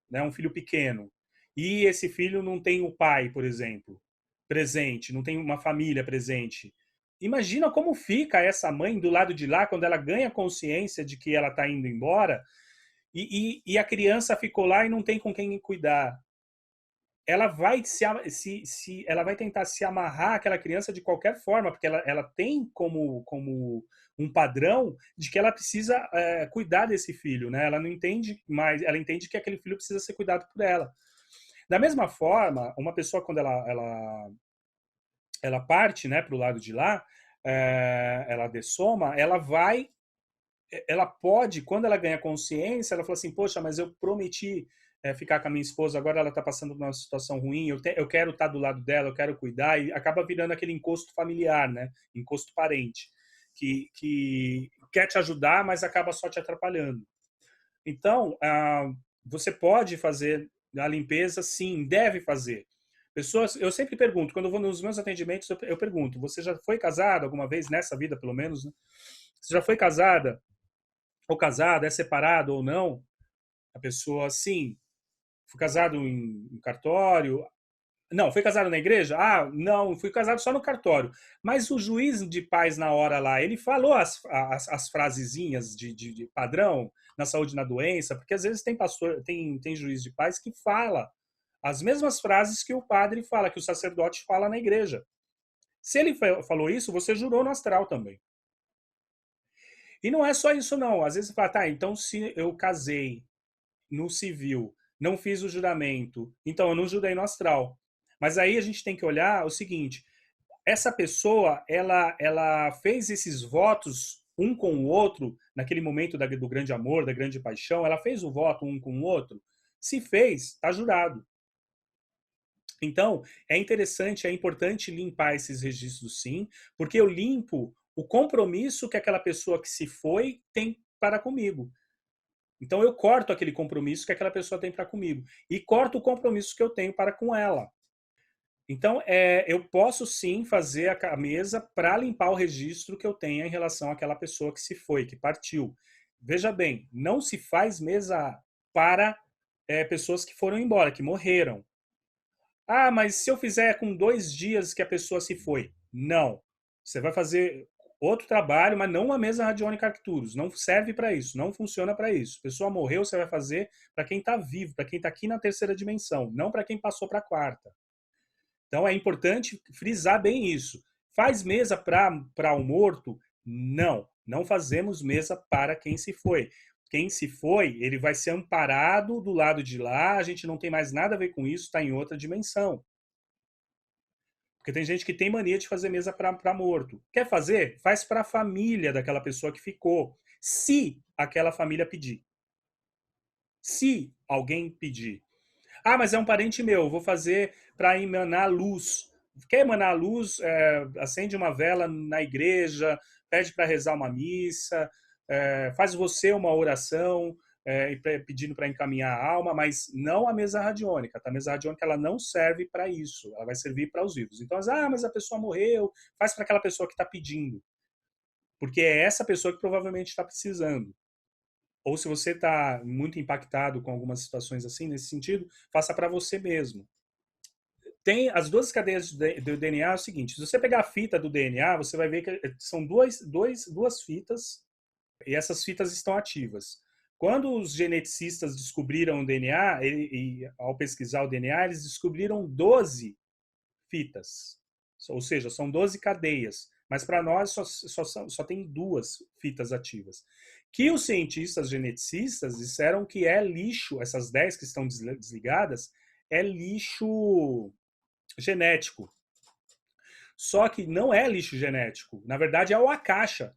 né, um filho pequeno, e esse filho não tem o pai, por exemplo, presente, não tem uma família presente. Imagina como fica essa mãe do lado de lá quando ela ganha consciência de que ela está indo embora e a criança ficou lá e não tem com quem cuidar. Ela vai ela vai tentar se amarrar àquela criança de qualquer forma, porque ela tem como um padrão de que ela precisa cuidar desse filho, né? Ela não entende mais, ela entende que aquele filho precisa ser cuidado por ela. Da mesma forma, uma pessoa quando ela parte, né, para o lado de lá, ela dessoma, ela pode, quando ela ganha consciência, ela fala assim, poxa, mas eu prometi ficar com a minha esposa, agora ela está passando por uma situação ruim, eu quero estar do lado dela, eu quero cuidar, e acaba virando aquele encosto familiar, né? Encosto parente, que quer te ajudar, mas acaba só te atrapalhando. Então, você pode fazer a limpeza, sim, deve fazer. Pessoas, eu sempre pergunto, quando eu vou nos meus atendimentos, eu pergunto, você já foi casado alguma vez, nessa vida pelo menos, né? Você já foi casada ou casado, é separado ou não? A pessoa, sim, fui casado em cartório. Não, foi casado na igreja? Ah, não, fui casado só no cartório. Mas o juiz de paz na hora lá, ele falou as frasezinhas de padrão na saúde e na doença, porque às vezes tem pastor, tem juiz de paz que fala as mesmas frases que o padre fala, que o sacerdote fala na igreja. Se ele falou isso, você jurou no astral também. E não é só isso, não. Às vezes você fala, tá, então se eu casei no civil, não fiz o juramento, então eu não jurei no astral. Mas aí a gente tem que olhar o seguinte: essa pessoa, ela fez esses votos um com o outro, naquele momento do grande amor, da grande paixão, ela fez o voto um com o outro? Se fez, está jurado. Então, é interessante, é importante limpar esses registros, sim, porque eu limpo o compromisso que aquela pessoa que se foi tem para comigo. Então eu corto aquele compromisso que aquela pessoa tem para comigo e corto o compromisso que eu tenho para com ela. Então eu posso sim fazer a mesa para limpar o registro que eu tenho em relação àquela pessoa que se foi, que partiu. Veja bem, não se faz mesa para pessoas que foram embora, que morreram. Ah, mas se eu fizer com 2 dias que a pessoa se foi? Não. Você vai fazer Outro trabalho, mas não uma mesa radiônica Arcturus. Não serve para isso, não funciona para isso. A pessoa morreu, você vai fazer para quem está vivo, para quem está aqui na terceira dimensão, não para quem passou para a quarta. Então é importante frisar bem isso. Faz mesa para o morto? Não, não fazemos mesa para quem se foi. Quem se foi, ele vai ser amparado do lado de lá, a gente não tem mais nada a ver com isso, está em outra dimensão. Porque tem gente que tem mania de fazer mesa para morto. Quer fazer? Faz para a família daquela pessoa que ficou. Se aquela família pedir. Se alguém pedir. Ah, mas é um parente meu, vou fazer para emanar luz. Quer emanar luz? Acende uma vela na igreja, pede para rezar uma missa, faz você uma oração, pedindo para encaminhar a alma, mas não a mesa radiônica. Tá? A mesa radiônica ela não serve para isso, ela vai servir para os vivos. Então, mas a pessoa morreu, faz para aquela pessoa que está pedindo, porque é essa pessoa que provavelmente está precisando. Ou se você está muito impactado com algumas situações assim, nesse sentido, faça para você mesmo. Tem as duas cadeias do DNA é o seguinte: se você pegar a fita do DNA, você vai ver que são duas fitas e essas fitas estão ativas. Quando os geneticistas descobriram o DNA, ao pesquisar o DNA, eles descobriram 12 fitas. Ou seja, são 12 cadeias. Mas para nós só tem duas fitas ativas. Que os cientistas geneticistas disseram que é lixo, essas 10 que estão desligadas, é lixo genético. Só que não é lixo genético. Na verdade, é o Akasha.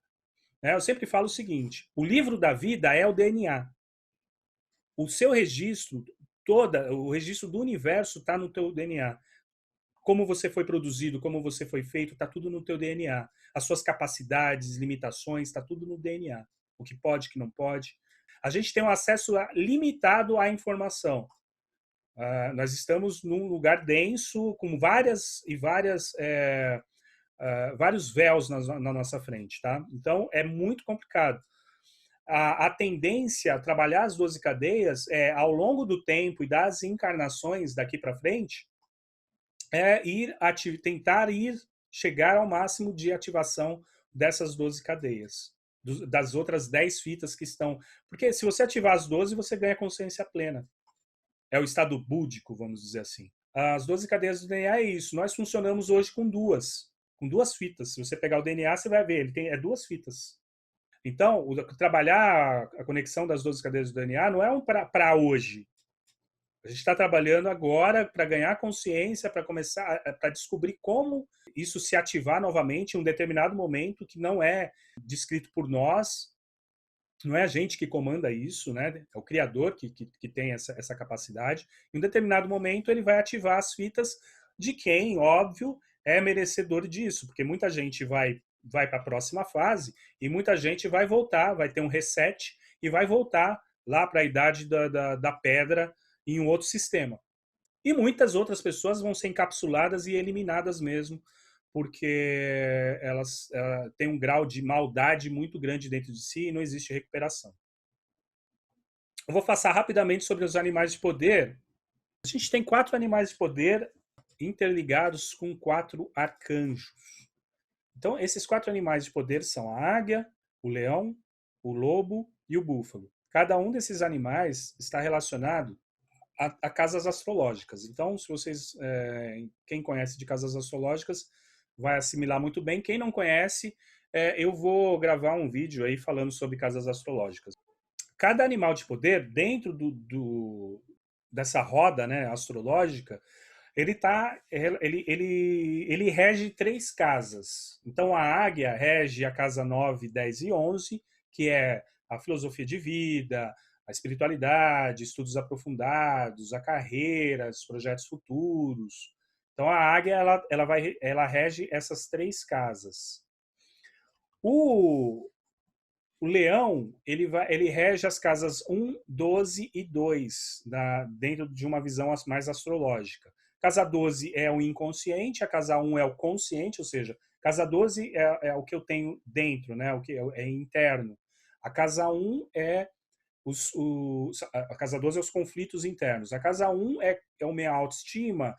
Eu sempre falo o seguinte: o livro da vida é o DNA. O seu registro, o registro do universo está no teu DNA. Como você foi produzido, como você foi feito, está tudo no teu DNA. As suas capacidades, limitações, está tudo no DNA. O que pode, o que não pode. A gente tem um acesso limitado à informação. Nós estamos num lugar denso, com vários véus na nossa frente. Tá? Então, é muito complicado. A tendência a trabalhar as 12 cadeias é, ao longo do tempo e das encarnações daqui para frente, tentar chegar ao máximo de ativação dessas 12 cadeias, das outras 10 fitas que estão. Porque se você ativar as 12, você ganha consciência plena. É o estado búdico, vamos dizer assim. As 12 cadeias do DNA é isso. Nós funcionamos hoje com duas fitas. Se você pegar o DNA, você vai ver, ele tem duas fitas. Então, trabalhar a conexão das 12 cadeias do DNA não é para hoje. A gente está trabalhando agora para ganhar consciência, para começar, para descobrir como isso se ativar novamente em um determinado momento que não é descrito por nós, não é a gente que comanda isso, né? É o Criador que tem essa capacidade. Em um determinado momento, ele vai ativar as fitas de quem, óbvio, é merecedor disso, porque muita gente vai para a próxima fase e muita gente vai voltar, vai ter um reset e vai voltar lá para a idade da pedra em um outro sistema. E muitas outras pessoas vão ser encapsuladas e eliminadas mesmo, porque elas têm um grau de maldade muito grande dentro de si e não existe recuperação. Eu vou passar rapidamente sobre os animais de poder. A gente tem 4 animais de poder interligados com 4 arcanjos. Então, esses 4 animais de poder são a águia, o leão, o lobo e o búfalo. Cada um desses animais está relacionado a casas astrológicas. Então, se vocês, quem conhece de casas astrológicas, vai assimilar muito bem. Quem não conhece, eu vou gravar um vídeo aí falando sobre casas astrológicas. Cada animal de poder, dentro dessa roda, né, astrológica, ele rege 3 casas. Então, a águia rege a casa 9, 10 e 11, que é a filosofia de vida, a espiritualidade, estudos aprofundados, a carreira, os projetos futuros. Então, a águia ela rege essas 3 casas. O leão ele rege as casas 1, 12 e 2, dentro de uma visão mais astrológica. Casa 12 é o inconsciente, a casa 1 é o consciente, ou seja, casa 12 é o que eu tenho dentro, né? O que é interno. A casa 1 a casa 12 é os conflitos internos. A casa 1 é a minha autoestima,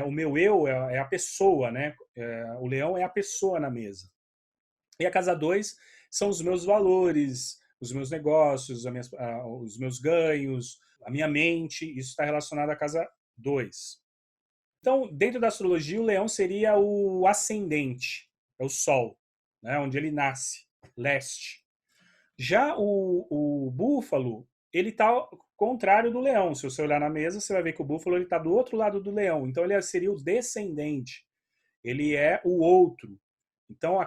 o meu eu, é a pessoa, né? O leão é a pessoa na mesa. E a casa 2 são os meus valores, os meus negócios, os meus ganhos, a minha mente. Isso está relacionado à casa 2. Então, dentro da astrologia, o leão seria o ascendente, é o sol, né, onde ele nasce, leste. Já o búfalo, ele está contrário do leão. Se você olhar na mesa, você vai ver que o búfalo está do outro lado do leão. Então, ele seria o descendente. Ele é o outro. Então,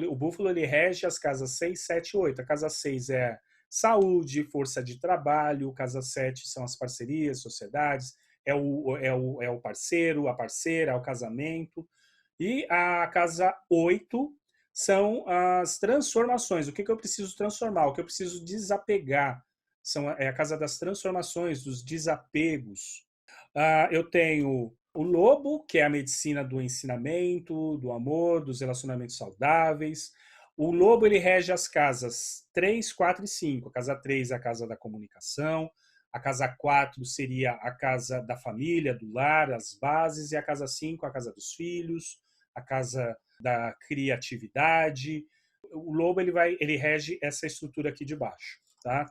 o búfalo ele rege as casas 6, 7 e 8. A casa 6 é saúde, força de trabalho. Casa 7 são as parcerias, sociedades. É o parceiro, a parceira, é o casamento. E a casa 8 são as transformações. O que eu preciso transformar? O que eu preciso desapegar? É a casa das transformações, dos desapegos. Eu tenho o lobo, que é a medicina do ensinamento, do amor, dos relacionamentos saudáveis. O lobo ele rege as casas 3, 4 e 5. A casa 3 é a casa da comunicação. A casa 4 seria a casa da família, do lar, as bases. E a casa 5, a casa dos filhos, a casa da criatividade. O lobo ele rege essa estrutura aqui de baixo. Tá?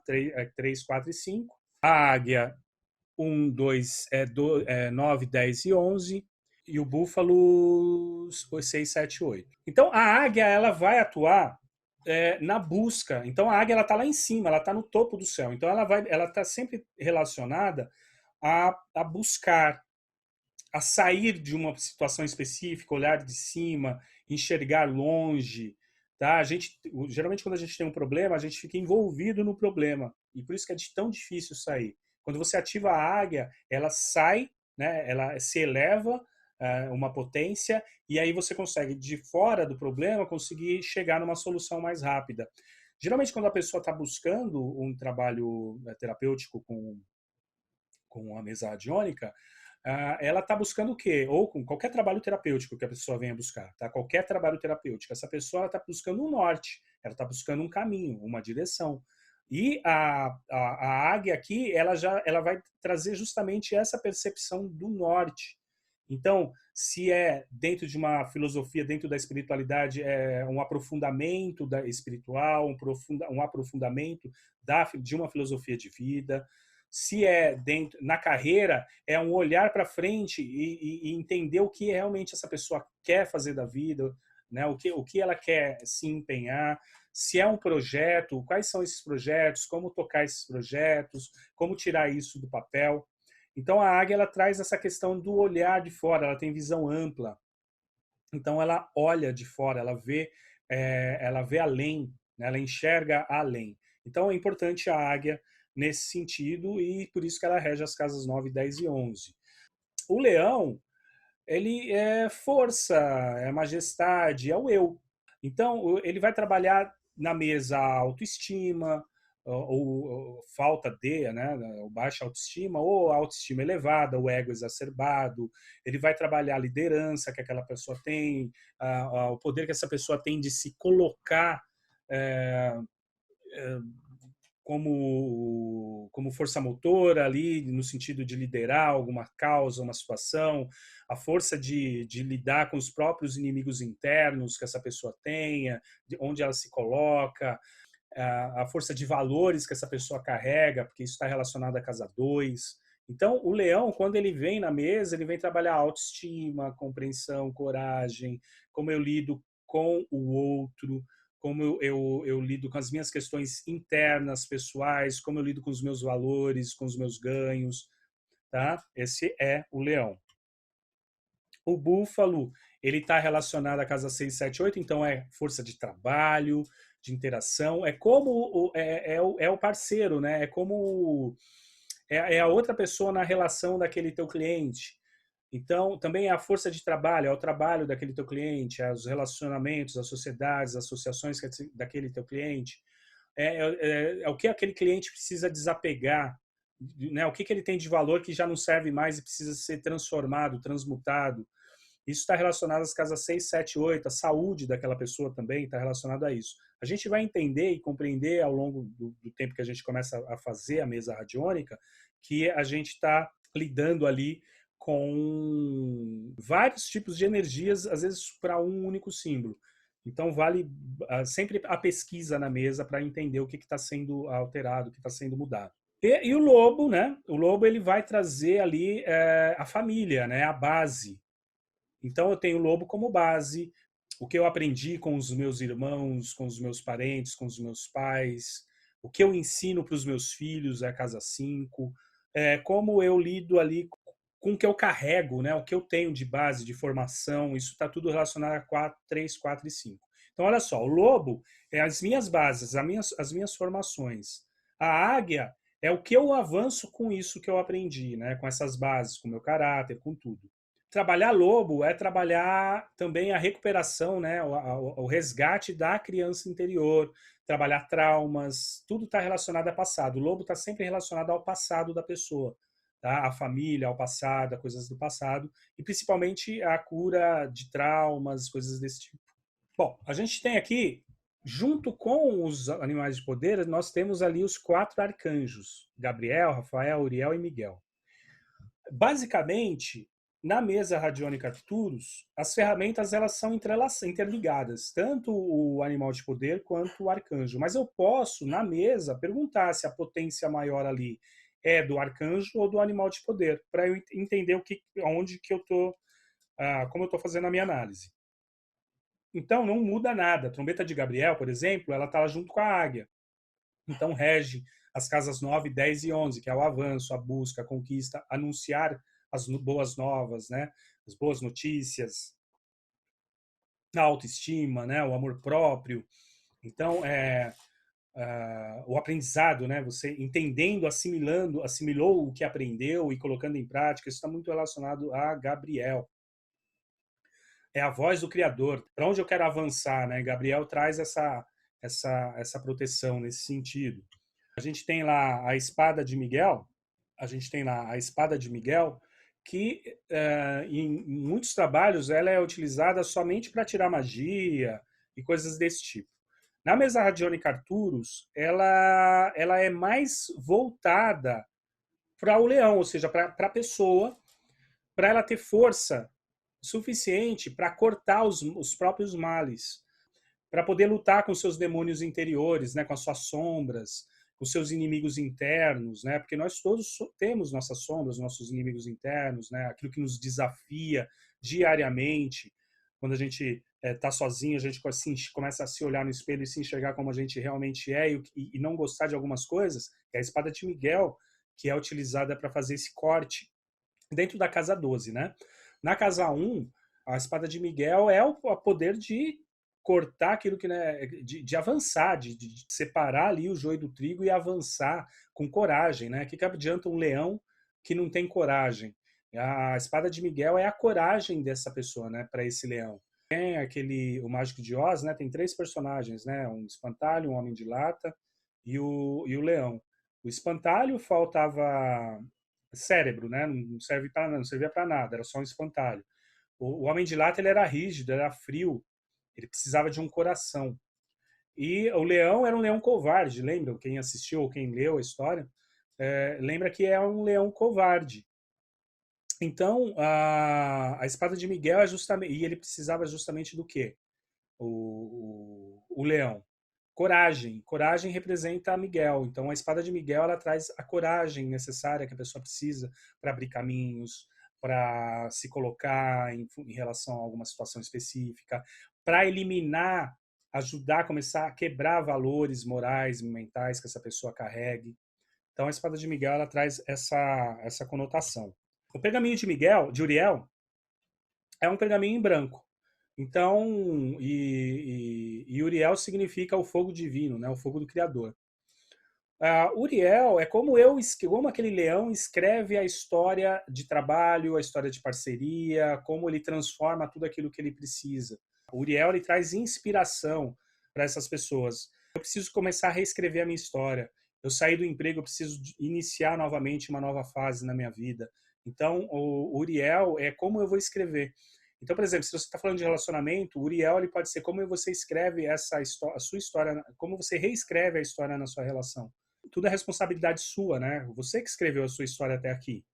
3, 4 e 5. A águia 1, 2, 9, 10 e 11. E o búfalo 6, 7, 8. Então, a águia ela vai atuar na busca. Então, a águia está lá em cima, ela está no topo do céu. Então, ela está sempre relacionada a buscar, a sair de uma situação específica, olhar de cima, enxergar longe. Tá? Geralmente, quando a gente tem um problema, a gente fica envolvido no problema. E por isso que é tão difícil sair. Quando você ativa a águia, ela sai, né? Ela se eleva uma potência, e aí você consegue, de fora do problema, conseguir chegar numa solução mais rápida. Geralmente, quando a pessoa está buscando um trabalho terapêutico com a mesa radiônica, ela está buscando o quê? Ou com qualquer trabalho terapêutico que a pessoa venha buscar, tá? Qualquer trabalho terapêutico, essa pessoa está buscando um norte, ela está buscando um caminho, uma direção. E a águia aqui, ela vai trazer justamente essa percepção do norte. Então, se é dentro de uma filosofia, dentro da espiritualidade, é um aprofundamento espiritual, um aprofundamento de uma filosofia de vida. Se é dentro na carreira, é um olhar para frente e entender o que realmente essa pessoa quer fazer da vida, né? O que ela quer se empenhar. Se é um projeto, quais são esses projetos, como tocar esses projetos, como tirar isso do papel. Então a águia ela traz essa questão do olhar de fora, ela tem visão ampla. Então ela olha de fora, ela vê além, né? Ela enxerga além. Então é importante a águia nesse sentido e por isso que ela rege as casas 9, 10 e 11. O leão, ele é força, é majestade, é o eu. Então ele vai trabalhar na mesa a autoestima, ou falta de, né, ou baixa autoestima, ou autoestima elevada, o ego exacerbado. Ele vai trabalhar a liderança que aquela pessoa tem, o poder que essa pessoa tem de se colocar é, é, como força motora ali, no sentido de liderar alguma causa, uma situação, a força de lidar com os próprios inimigos internos que essa pessoa tenha, de onde ela se coloca, a força de valores que essa pessoa carrega, porque isso está relacionado à casa 2. Então, o leão, quando ele vem na mesa, ele vem trabalhar autoestima, compreensão, coragem, como eu lido com o outro, como eu lido com as minhas questões internas, pessoais, como eu lido com os meus valores, com os meus ganhos, tá? Esse é o leão. O búfalo, ele está relacionado à casa 6, 7, 8, então é força de trabalho, de interação, é como é o parceiro, né? É como é a outra pessoa na relação daquele teu cliente. Então, também é a força de trabalho, é o trabalho daquele teu cliente, é os relacionamentos, as sociedades, as associações daquele teu cliente. É o que aquele cliente precisa desapegar, né? O que ele tem de valor que já não serve mais e precisa ser transformado, transmutado. Isso está relacionado às casas 6, 7, 8, a saúde daquela pessoa também está relacionada a isso. A gente vai entender e compreender ao longo do tempo que a gente começa a fazer a mesa radiônica que a gente está lidando ali com vários tipos de energias, às vezes para um único símbolo. Então, vale sempre a pesquisa na mesa para entender o que está sendo alterado, o que está sendo mudado. E o lobo, né? O lobo ele vai trazer ali a família, né? A base. Então, eu tenho o lobo como base, o que eu aprendi com os meus irmãos, com os meus parentes, com os meus pais, o que eu ensino para os meus filhos, é a casa 5, como eu lido ali com o que eu carrego, né? O que eu tenho de base, de formação, isso está tudo relacionado a 4, 3, 4 e 5. Então, olha só, o lobo é as minhas bases, as minhas formações. A águia é o que eu avanço com isso que eu aprendi, né? Com essas bases, com o meu caráter, com tudo. Trabalhar lobo é trabalhar também a recuperação, né? O resgate da criança interior, trabalhar traumas, tudo está relacionado a passado. O lobo está sempre relacionado ao passado da pessoa, tá? A família, ao passado, a coisas do passado, e principalmente a cura de traumas, coisas desse tipo. Bom, a gente tem aqui, junto com os animais de poder, nós temos ali os 4 arcanjos: Gabriel, Rafael, Uriel e Miguel. Basicamente, na mesa Radiônica Arcturus, as ferramentas elas são interligadas, tanto o animal de poder quanto o arcanjo. Mas eu posso, na mesa, perguntar se a potência maior ali é do arcanjo ou do animal de poder, para eu entender onde que eu tô, como eu estou fazendo a minha análise. Então, não muda nada. A trombeta de Gabriel, por exemplo, ela está junto com a águia. Então, rege as casas 9, 10 e 11, que é o avanço, a busca, a conquista, anunciar as boas novas, né? As boas notícias, a autoestima, né? O amor próprio. Então, o aprendizado, né? Você entendendo, assimilando, assimilou o que aprendeu e colocando em prática, isso está muito relacionado a Gabriel. É a voz do Criador. Para onde eu quero avançar, né? Gabriel traz essa proteção nesse sentido. A gente tem lá a espada de Miguel, a gente tem lá a espada de Miguel, que em muitos trabalhos ela é utilizada somente para tirar magia e coisas desse tipo. Na mesa radiônica Arcturus, ela é mais voltada para o leão, ou seja, para a pessoa, para ela ter força suficiente para cortar os próprios males, para poder lutar com seus demônios interiores, né, com as suas sombras, com seus inimigos internos, né? Porque nós todos temos nossas sombras, nossos inimigos internos, né? Aquilo que nos desafia diariamente. Quando a gente está sozinho, a gente assim, começa a se olhar no espelho e se enxergar como a gente realmente é e não gostar de algumas coisas. É a espada de Miguel que é utilizada para fazer esse corte dentro da casa 12, né? Na casa 1, a espada de Miguel é o poder de cortar aquilo que, né, de avançar, de separar ali o joio do trigo e avançar com coragem, né? O que adianta um leão que não tem coragem? A espada de Miguel é a coragem dessa pessoa, né, para esse leão. Tem o Mágico de Oz, né? Tem 3 personagens, né? Um espantalho, um homem de lata e o leão. O espantalho faltava cérebro, né? Não serve para não servia para nada, era só um espantalho. O homem de lata ele era rígido, era frio, ele precisava de um coração. E o leão era um leão covarde, lembra? Quem assistiu ou quem leu a história, lembra que é um leão covarde. Então, a espada de Miguel é justamente. E ele precisava justamente do quê? O leão. Coragem. Coragem representa Miguel. Então, a espada de Miguel ela traz a coragem necessária que a pessoa precisa para abrir caminhos, para se colocar em relação a alguma situação específica, para eliminar, ajudar a começar a quebrar valores morais, mentais que essa pessoa carregue. Então, a espada de Miguel ela traz essa conotação. O pergaminho de Miguel, de Uriel, é um pergaminho em branco. Então, e Uriel significa o fogo divino, né? O fogo do Criador. Uriel é como aquele leão escreve a história de trabalho, a história de parceria, como ele transforma tudo aquilo que ele precisa. O Uriel ele traz inspiração para essas pessoas. Eu preciso começar a reescrever a minha história. Eu saí do emprego, eu preciso iniciar novamente uma nova fase na minha vida. Então, o Uriel é como eu vou escrever. Então, por exemplo, se você está falando de relacionamento, o Uriel ele pode ser como você escreve a sua história, como você reescreve a história na sua relação. Tudo é responsabilidade sua, né? Você que escreveu a sua história até aqui.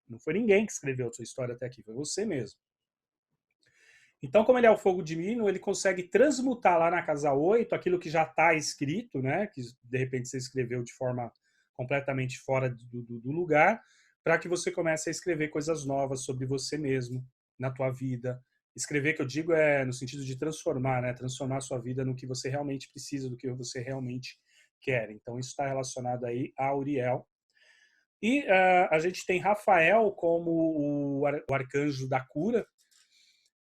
Não foi ninguém que escreveu a sua história até aqui, foi você mesmo. Então, como ele é o fogo divino, ele consegue transmutar lá na casa 8 aquilo que já está escrito, né? Que de repente você escreveu de forma completamente fora do lugar, para que você comece a escrever coisas novas sobre você mesmo, na tua vida. Escrever, que eu digo, é no sentido de transformar, né? Transformar a sua vida no que você realmente precisa, do que você realmente quer. Então, isso está relacionado aí a Uriel. E a gente tem Rafael como o arcanjo da cura,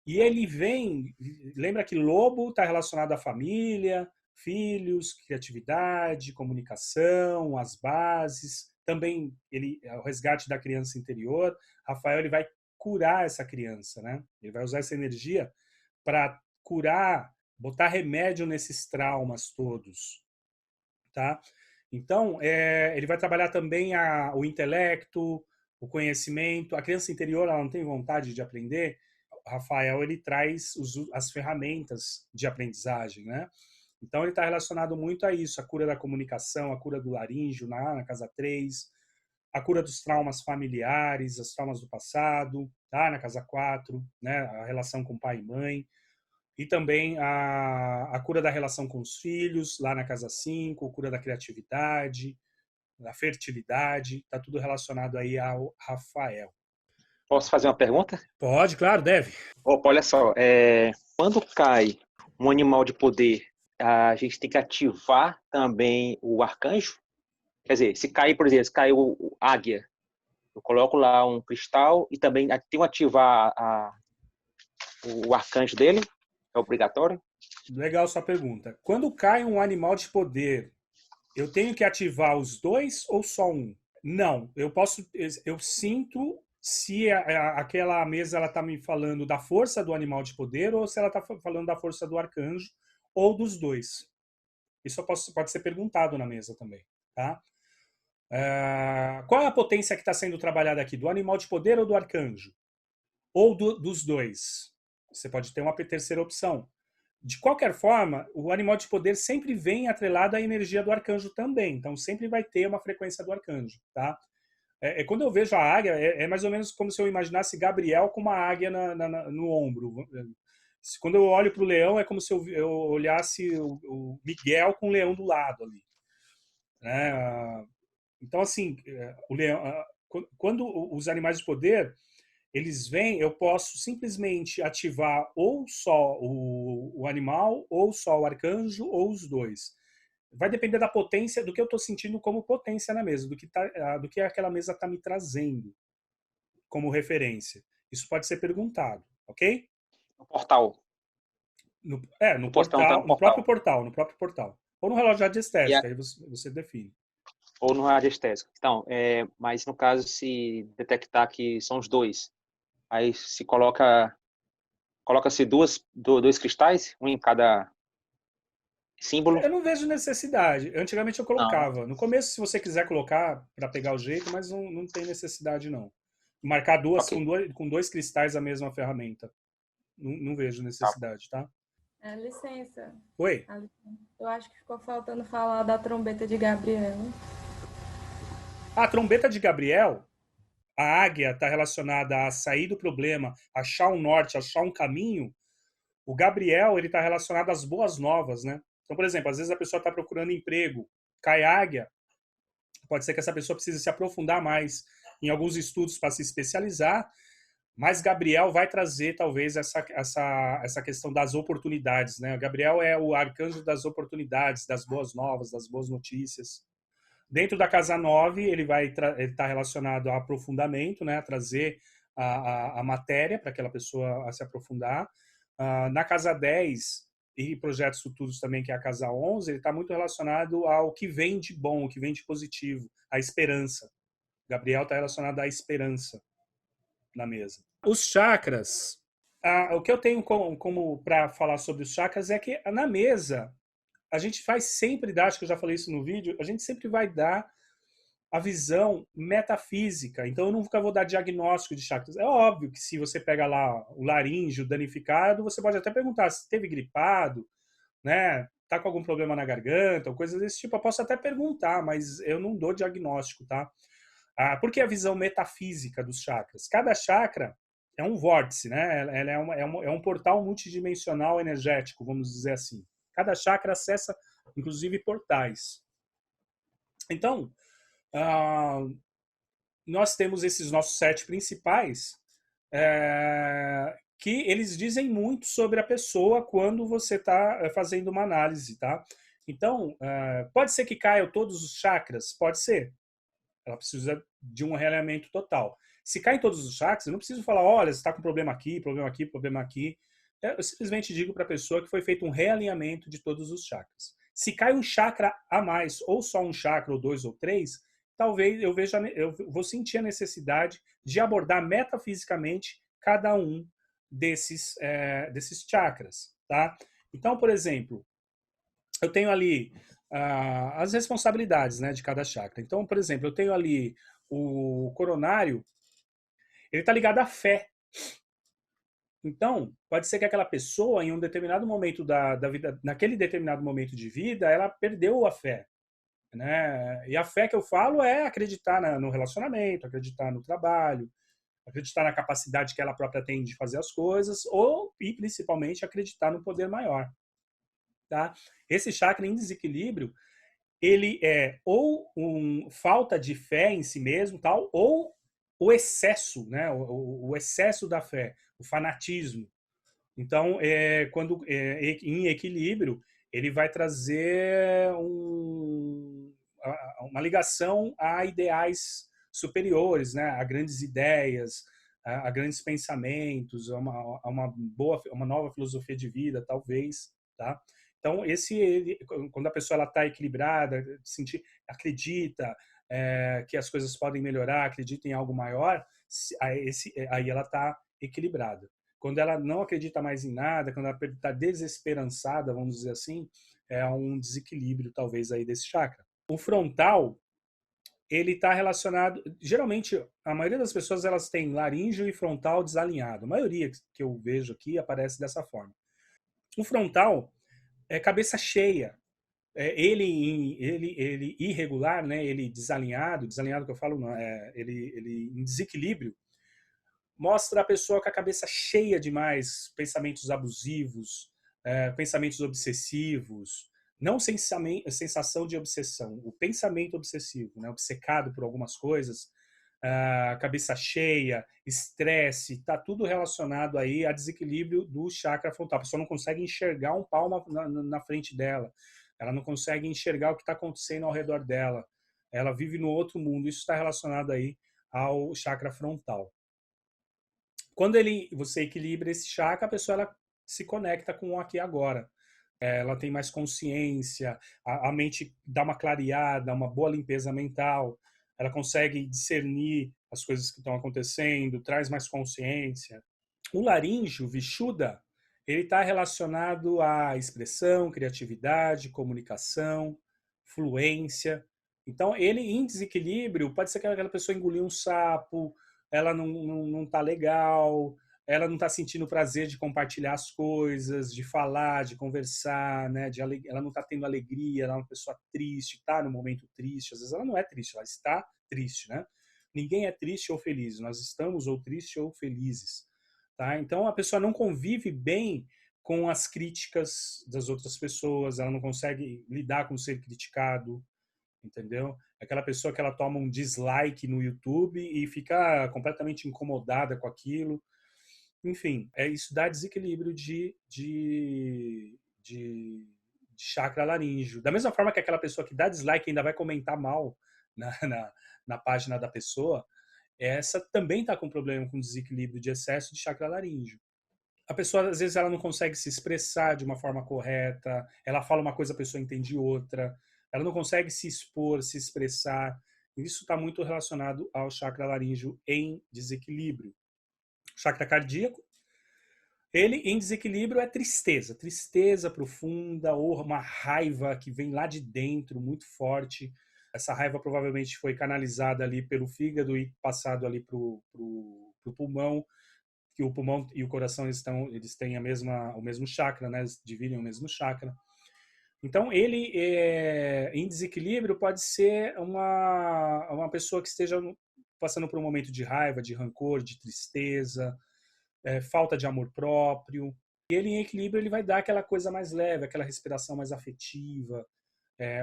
e ele vem, lembra que lobo está relacionado à família, filhos, criatividade, comunicação, as bases. Também ele, o resgate da criança interior. Rafael ele vai curar essa criança, né? Ele vai usar essa energia para curar, botar remédio nesses traumas todos, tá? Então, ele vai trabalhar também o intelecto, o conhecimento. A criança interior, ela não tem vontade de aprender. O Rafael, ele traz as ferramentas de aprendizagem, né? Então, ele está relacionado muito a isso, a cura da comunicação, a cura do laríngeo na casa 3, a cura dos traumas familiares, os traumas do passado, tá? Na casa 4, né? A relação com pai e mãe. E também a cura da relação com os filhos, lá na casa 5, cura da criatividade, da fertilidade, está tudo relacionado aí ao Rafael. Posso fazer uma pergunta? Pode, claro, deve. Opa, olha só, quando cai um animal de poder, a gente tem que ativar também o arcanjo? Quer dizer, se cair, por exemplo, se cair o águia, eu coloco lá um cristal e também tenho que ativar o arcanjo dele? É obrigatório? Legal sua pergunta. Quando cai um animal de poder, eu tenho que ativar os dois ou só um? Não, eu sinto se aquela mesa ela está me falando da força do animal de poder ou se ela está falando da força do arcanjo ou dos dois. Isso pode ser perguntado na mesa também, tá? Qual é a potência que está sendo trabalhada aqui? Do animal de poder ou do arcanjo? Ou dos dois? Você pode ter uma terceira opção. De qualquer forma, o animal de poder sempre vem atrelado à energia do arcanjo também. Então, sempre vai ter uma frequência do arcanjo, tá? Quando eu vejo a águia, é mais ou menos como se eu imaginasse Gabriel com uma águia no ombro. Quando eu olho para o leão, é como se eu olhasse o Miguel com o leão do lado ali, né? Então, assim, o leão, quando os animais de poder eles vêm, eu posso simplesmente ativar ou só o animal, ou só o arcanjo, ou os dois. Vai depender da potência, do que eu estou sentindo como potência na mesa, do que aquela mesa está me trazendo como referência. Isso pode ser perguntado, ok? No portal. No O portão tá portal, no portal. no próprio portal. Ou no relógio de E estética, aí você define. ou no radiestésico. Então, mas no caso, se detectar que são os dois, aí se coloca-se dois cristais, um em cada símbolo? Eu não vejo necessidade. Antigamente eu Não, né? colocava. No começo, se você quiser colocar para pegar o jeito, mas não tem necessidade, não. Marcar Ok, com dois cristais a mesma ferramenta. Não vejo tá. necessidade, tá? Licença. Oi. Eu acho que ficou faltando falar da trombeta de Gabriel. A trombeta de Gabriel, a águia está relacionada a sair do problema, achar um norte, achar um caminho. O Gabriel, ele está relacionado às boas novas, né? Então, por exemplo, às vezes a pessoa está procurando emprego, cai águia, pode ser que essa pessoa precise se aprofundar mais em alguns estudos para se especializar, mas Gabriel vai trazer talvez essa questão das oportunidades, né? O Gabriel é o arcanjo das oportunidades, das boas novas, das boas notícias. Dentro da casa 9, ele está relacionado a aprofundamento, né? A trazer a matéria para aquela pessoa a se aprofundar. Na casa 10 e projetos futuros também, que é a casa 11, ele está muito relacionado ao que vem de bom, o que vem de positivo, a esperança. Gabriel está relacionado à esperança na mesa. Os chakras, o que eu tenho como para falar sobre os chakras é que na mesa a gente vai sempre dar, acho que eu já falei isso no vídeo, a gente sempre vai dar a visão metafísica. Então eu nunca vou dar diagnóstico de chakras. É óbvio que se você pega lá o laríngeo danificado, você pode até perguntar se teve gripado, né? Tá com algum problema na garganta, ou coisas desse tipo. Eu posso até perguntar, mas eu não dou diagnóstico, tá? Porque a visão metafísica dos chakras. Cada chakra é um vórtice, né? Ela é um portal multidimensional energético, vamos dizer assim. Cada chakra acessa, inclusive, portais. Então, ah, nós temos esses nossos 7 principais, que eles dizem muito sobre a pessoa quando você está fazendo uma análise, tá? Então, pode ser que caiam todos os chakras? Pode ser. Ela precisa de um realinhamento total. Se cai em todos os chakras, eu não preciso falar, olha, você está com problema aqui, problema aqui, problema aqui. Eu simplesmente digo para a pessoa que foi feito um realinhamento de todos os chakras. Se cai um chakra a mais, ou só um chakra, ou 2 ou 3, talvez eu vou sentir a necessidade de abordar metafisicamente cada um desses chakras, tá? Então, por exemplo, eu tenho ali as responsabilidades, né, de cada chakra. Então, por exemplo, eu tenho ali o coronário, ele está ligado à fé. Então, pode ser que aquela pessoa, em um determinado momento da vida, naquele determinado momento de vida, ela perdeu a fé, né? E a fé que eu falo é acreditar no relacionamento, acreditar no trabalho, acreditar na capacidade que ela própria tem de fazer as coisas, e principalmente acreditar no poder maior, tá? Esse chakra em desequilíbrio, ele é ou falta de fé em si mesmo, tal, ou o excesso, né? O excesso da fé, o fanatismo. Então, quando em equilíbrio, ele vai trazer uma ligação a ideais superiores, né? A grandes ideias, a grandes pensamentos, uma nova filosofia de vida, talvez, tá? Então, quando a pessoa está equilibrada, acredita que as coisas podem melhorar, acredita em algo maior, aí ela está equilibrada. Quando ela não acredita mais em nada, quando ela está desesperançada, vamos dizer assim, é um desequilíbrio talvez aí desse chakra. O frontal, ele está relacionado, geralmente a maioria das pessoas elas têm laríngeo e frontal desalinhado. A maioria que eu vejo aqui aparece dessa forma. O frontal é cabeça cheia. Ele irregular, né? Ele desalinhado que eu falo, não, ele em desequilíbrio, mostra a pessoa com a cabeça cheia demais, pensamentos abusivos, pensamentos obsessivos, não sensação de obsessão, o pensamento obsessivo, né? Obcecado por algumas coisas, cabeça cheia, estresse, está tudo relacionado aí a desequilíbrio do chakra frontal. A pessoa não consegue enxergar um palmo na frente dela, ela não consegue enxergar o que está acontecendo ao redor dela, ela vive no outro mundo. Isso está relacionado aí ao chakra frontal. Quando você equilibra esse chakra, a pessoa ela se conecta com o aqui e agora. Ela tem mais consciência, a mente dá uma clareada, uma boa limpeza mental, ela consegue discernir as coisas que estão acontecendo, traz mais consciência. O laríngeo, Vishuddha, ele está relacionado à expressão, criatividade, comunicação, fluência. Então, ele em desequilíbrio, pode ser que aquela pessoa engoliu um sapo, ela não tá legal, ela não está sentindo prazer de compartilhar as coisas, de falar, de conversar, né? Ela não está tendo alegria, ela é uma pessoa triste, está no momento triste. Às vezes ela não é triste, ela está triste, né? Ninguém é triste ou feliz, nós estamos ou tristes ou felizes, tá? Então a pessoa não convive bem com as críticas das outras pessoas, ela não consegue lidar com ser criticado, entendeu? Aquela pessoa que ela toma um dislike no YouTube e fica completamente incomodada com aquilo. Enfim, isso dá desequilíbrio de chakra laríngeo. Da mesma forma que aquela pessoa que dá dislike ainda vai comentar mal na página da pessoa, essa também está com problema com desequilíbrio de excesso de chakra laríngeo. A pessoa, às vezes, ela não consegue se expressar de uma forma correta, ela fala uma coisa, a pessoa entende outra, ela não consegue se expor, se expressar. Isso está muito relacionado ao chakra laríngeo em desequilíbrio. Chakra cardíaco, ele em desequilíbrio é tristeza, tristeza profunda ou uma raiva que vem lá de dentro, muito forte. Essa raiva provavelmente foi canalizada ali pelo fígado e passado ali pro pulmão, que o pulmão e o coração eles têm o mesmo chakra, né? Eles dividem o mesmo chakra. Então, ele em desequilíbrio pode ser uma pessoa que esteja passando por um momento de raiva, de rancor, de tristeza, falta de amor próprio. E ele em equilíbrio ele vai dar aquela coisa mais leve, aquela respiração mais afetiva,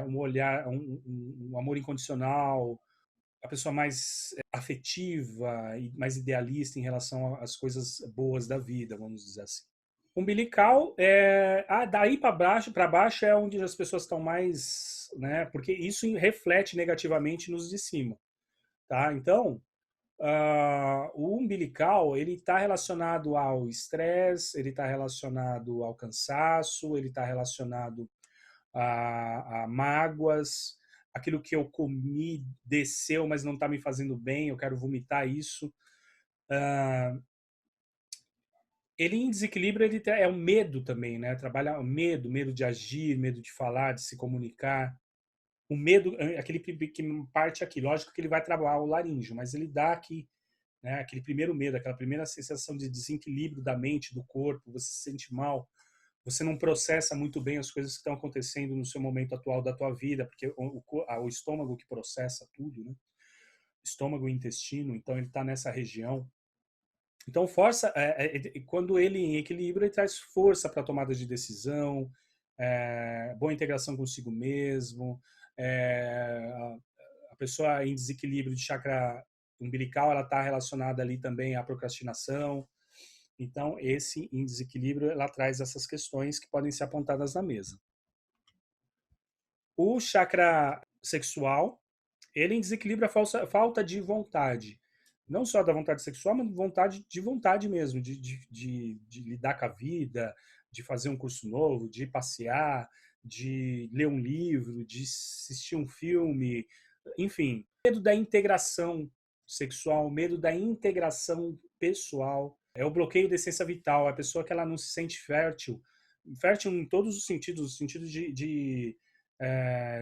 um olhar, um amor incondicional, a pessoa mais afetiva e mais idealista em relação às coisas boas da vida, vamos dizer assim. Umbilical, daí para baixo é onde as pessoas estão mais, né? Porque isso reflete negativamente nos de cima, tá? Então, o umbilical ele está relacionado ao estresse, ele está relacionado ao cansaço, ele está relacionado a mágoas, aquilo que eu comi desceu, mas não está me fazendo bem, eu quero vomitar isso. Ele em desequilíbrio ele é o medo também, né? Trabalha o medo de agir, medo de falar, de se comunicar. O medo, aquele que parte aqui, lógico que ele vai trabalhar o laríngeo, mas ele dá aqui, né? Aquele primeiro medo, aquela primeira sensação de desequilíbrio da mente, do corpo, você se sente mal, você não processa muito bem as coisas que estão acontecendo no seu momento atual da tua vida, porque o estômago que processa tudo, né? Estômago e intestino, então ele está nessa região. Então, quando ele em equilíbrio, ele traz força para a tomada de decisão, boa integração consigo mesmo. A pessoa em desequilíbrio de chakra umbilical, ela está relacionada ali também à procrastinação. Então, esse em desequilíbrio, ela traz essas questões que podem ser apontadas na mesa. O chakra sexual, ele em desequilíbrio a falta de vontade. Não só da vontade sexual, mas vontade mesmo, de lidar com a vida, de fazer um curso novo, de passear, de ler um livro, de assistir um filme, enfim. Medo da integração sexual, medo da integração pessoal. É o bloqueio da essência vital, a pessoa que ela não se sente fértil. Fértil em todos os sentidos, no sentido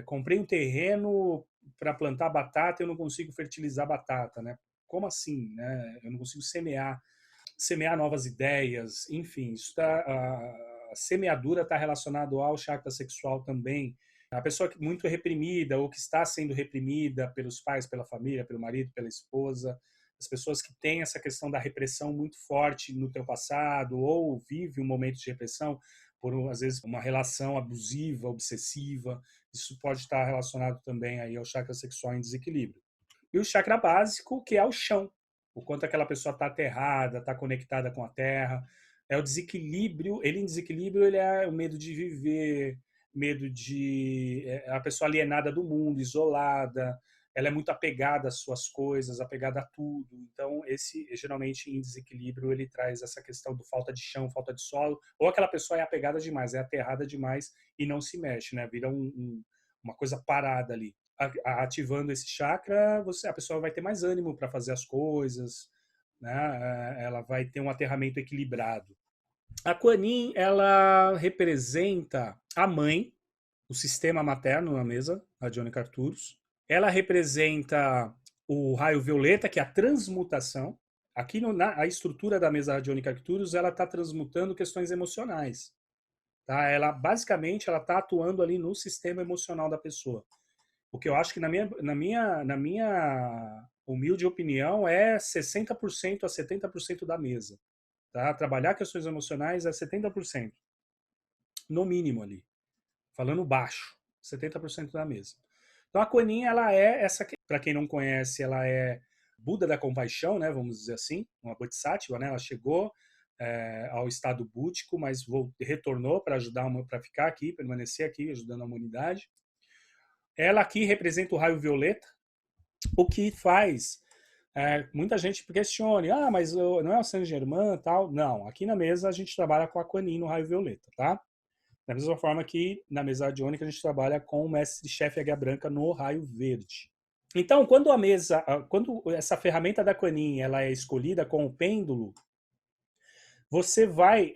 comprei um terreno para plantar batata, eu não consigo fertilizar batata, né? Como assim, né? Eu não consigo semear novas ideias, enfim, a semeadura está relacionado ao chakra sexual também. A pessoa muito reprimida ou que está sendo reprimida pelos pais, pela família, pelo marido, pela esposa, as pessoas que têm essa questão da repressão muito forte no teu passado ou vive um momento de repressão por, às vezes, uma relação abusiva, obsessiva, isso pode estar relacionado também aí ao chakra sexual em desequilíbrio. E o chakra básico, que é o chão, o quanto aquela pessoa está aterrada, está conectada com a terra, é o desequilíbrio, ele em desequilíbrio ele é o medo de viver, medo de a pessoa alienada do mundo, isolada, ela é muito apegada às suas coisas, apegada a tudo. Então, esse geralmente em desequilíbrio ele traz essa questão do falta de chão, falta de solo, ou aquela pessoa é apegada demais, é aterrada demais e não se mexe, né? Vira uma coisa parada ali. Ativando esse chakra, a pessoa vai ter mais ânimo para fazer as coisas, né? Ela vai ter um aterramento equilibrado. A Kuan-Yin, ela representa a mãe, o sistema materno na mesa, a Jonica Arcturus. Ela representa o raio violeta, que é a transmutação. Aqui a estrutura da mesa Radiônica Arcturus, ela está transmutando questões emocionais. Tá? Ela, basicamente, ela está atuando ali no sistema emocional da pessoa. O que eu acho que, na minha humilde opinião, é 60% a 70% da mesa. Tá? Trabalhar questões emocionais é 70%. No mínimo ali. Falando baixo. 70% da mesa. Então a Kuan-Yin, ela é essa, para quem não conhece, ela é Buda da compaixão, né, vamos dizer assim, uma Bodhisattva, né, ela chegou ao estado búdico, mas retornou para ajudar, para ficar aqui, permanecer aqui, ajudando a humanidade. Ela aqui representa o raio violeta, o que faz muita gente questione, mas não é o Saint-Germain tal? Não, aqui na mesa a gente trabalha com a Kuan-Yin no raio violeta, tá? Da mesma forma que na mesa radiônica a gente trabalha com o mestre-chefe Águia Branca no raio verde. Então, quando essa ferramenta da Kuan-Yin ela é escolhida com o pêndulo, você vai,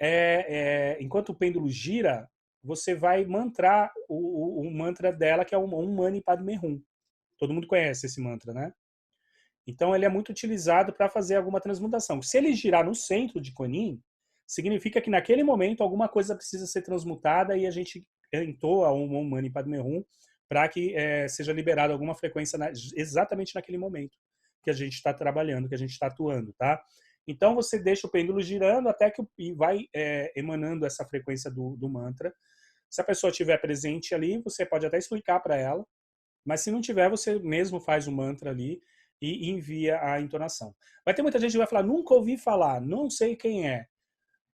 enquanto o pêndulo gira, você vai mantrar o mantra dela, que é o Mani Padme Hum. Todo mundo conhece esse mantra, né? Então, ele é muito utilizado para fazer alguma transmutação. Se ele girar no centro de Kuan-Yin, significa que naquele momento alguma coisa precisa ser transmutada e a gente entoa um Mani Padme Hum para que seja liberada alguma frequência exatamente naquele momento que a gente está trabalhando, que a gente está atuando, tá? Então, você deixa o pêndulo girando até que e vai emanando essa frequência do mantra. Se a pessoa estiver presente ali, você pode até explicar para ela, mas se não tiver, você mesmo faz o mantra ali e envia a entonação. Vai ter muita gente que vai falar, nunca ouvi falar, não sei quem é.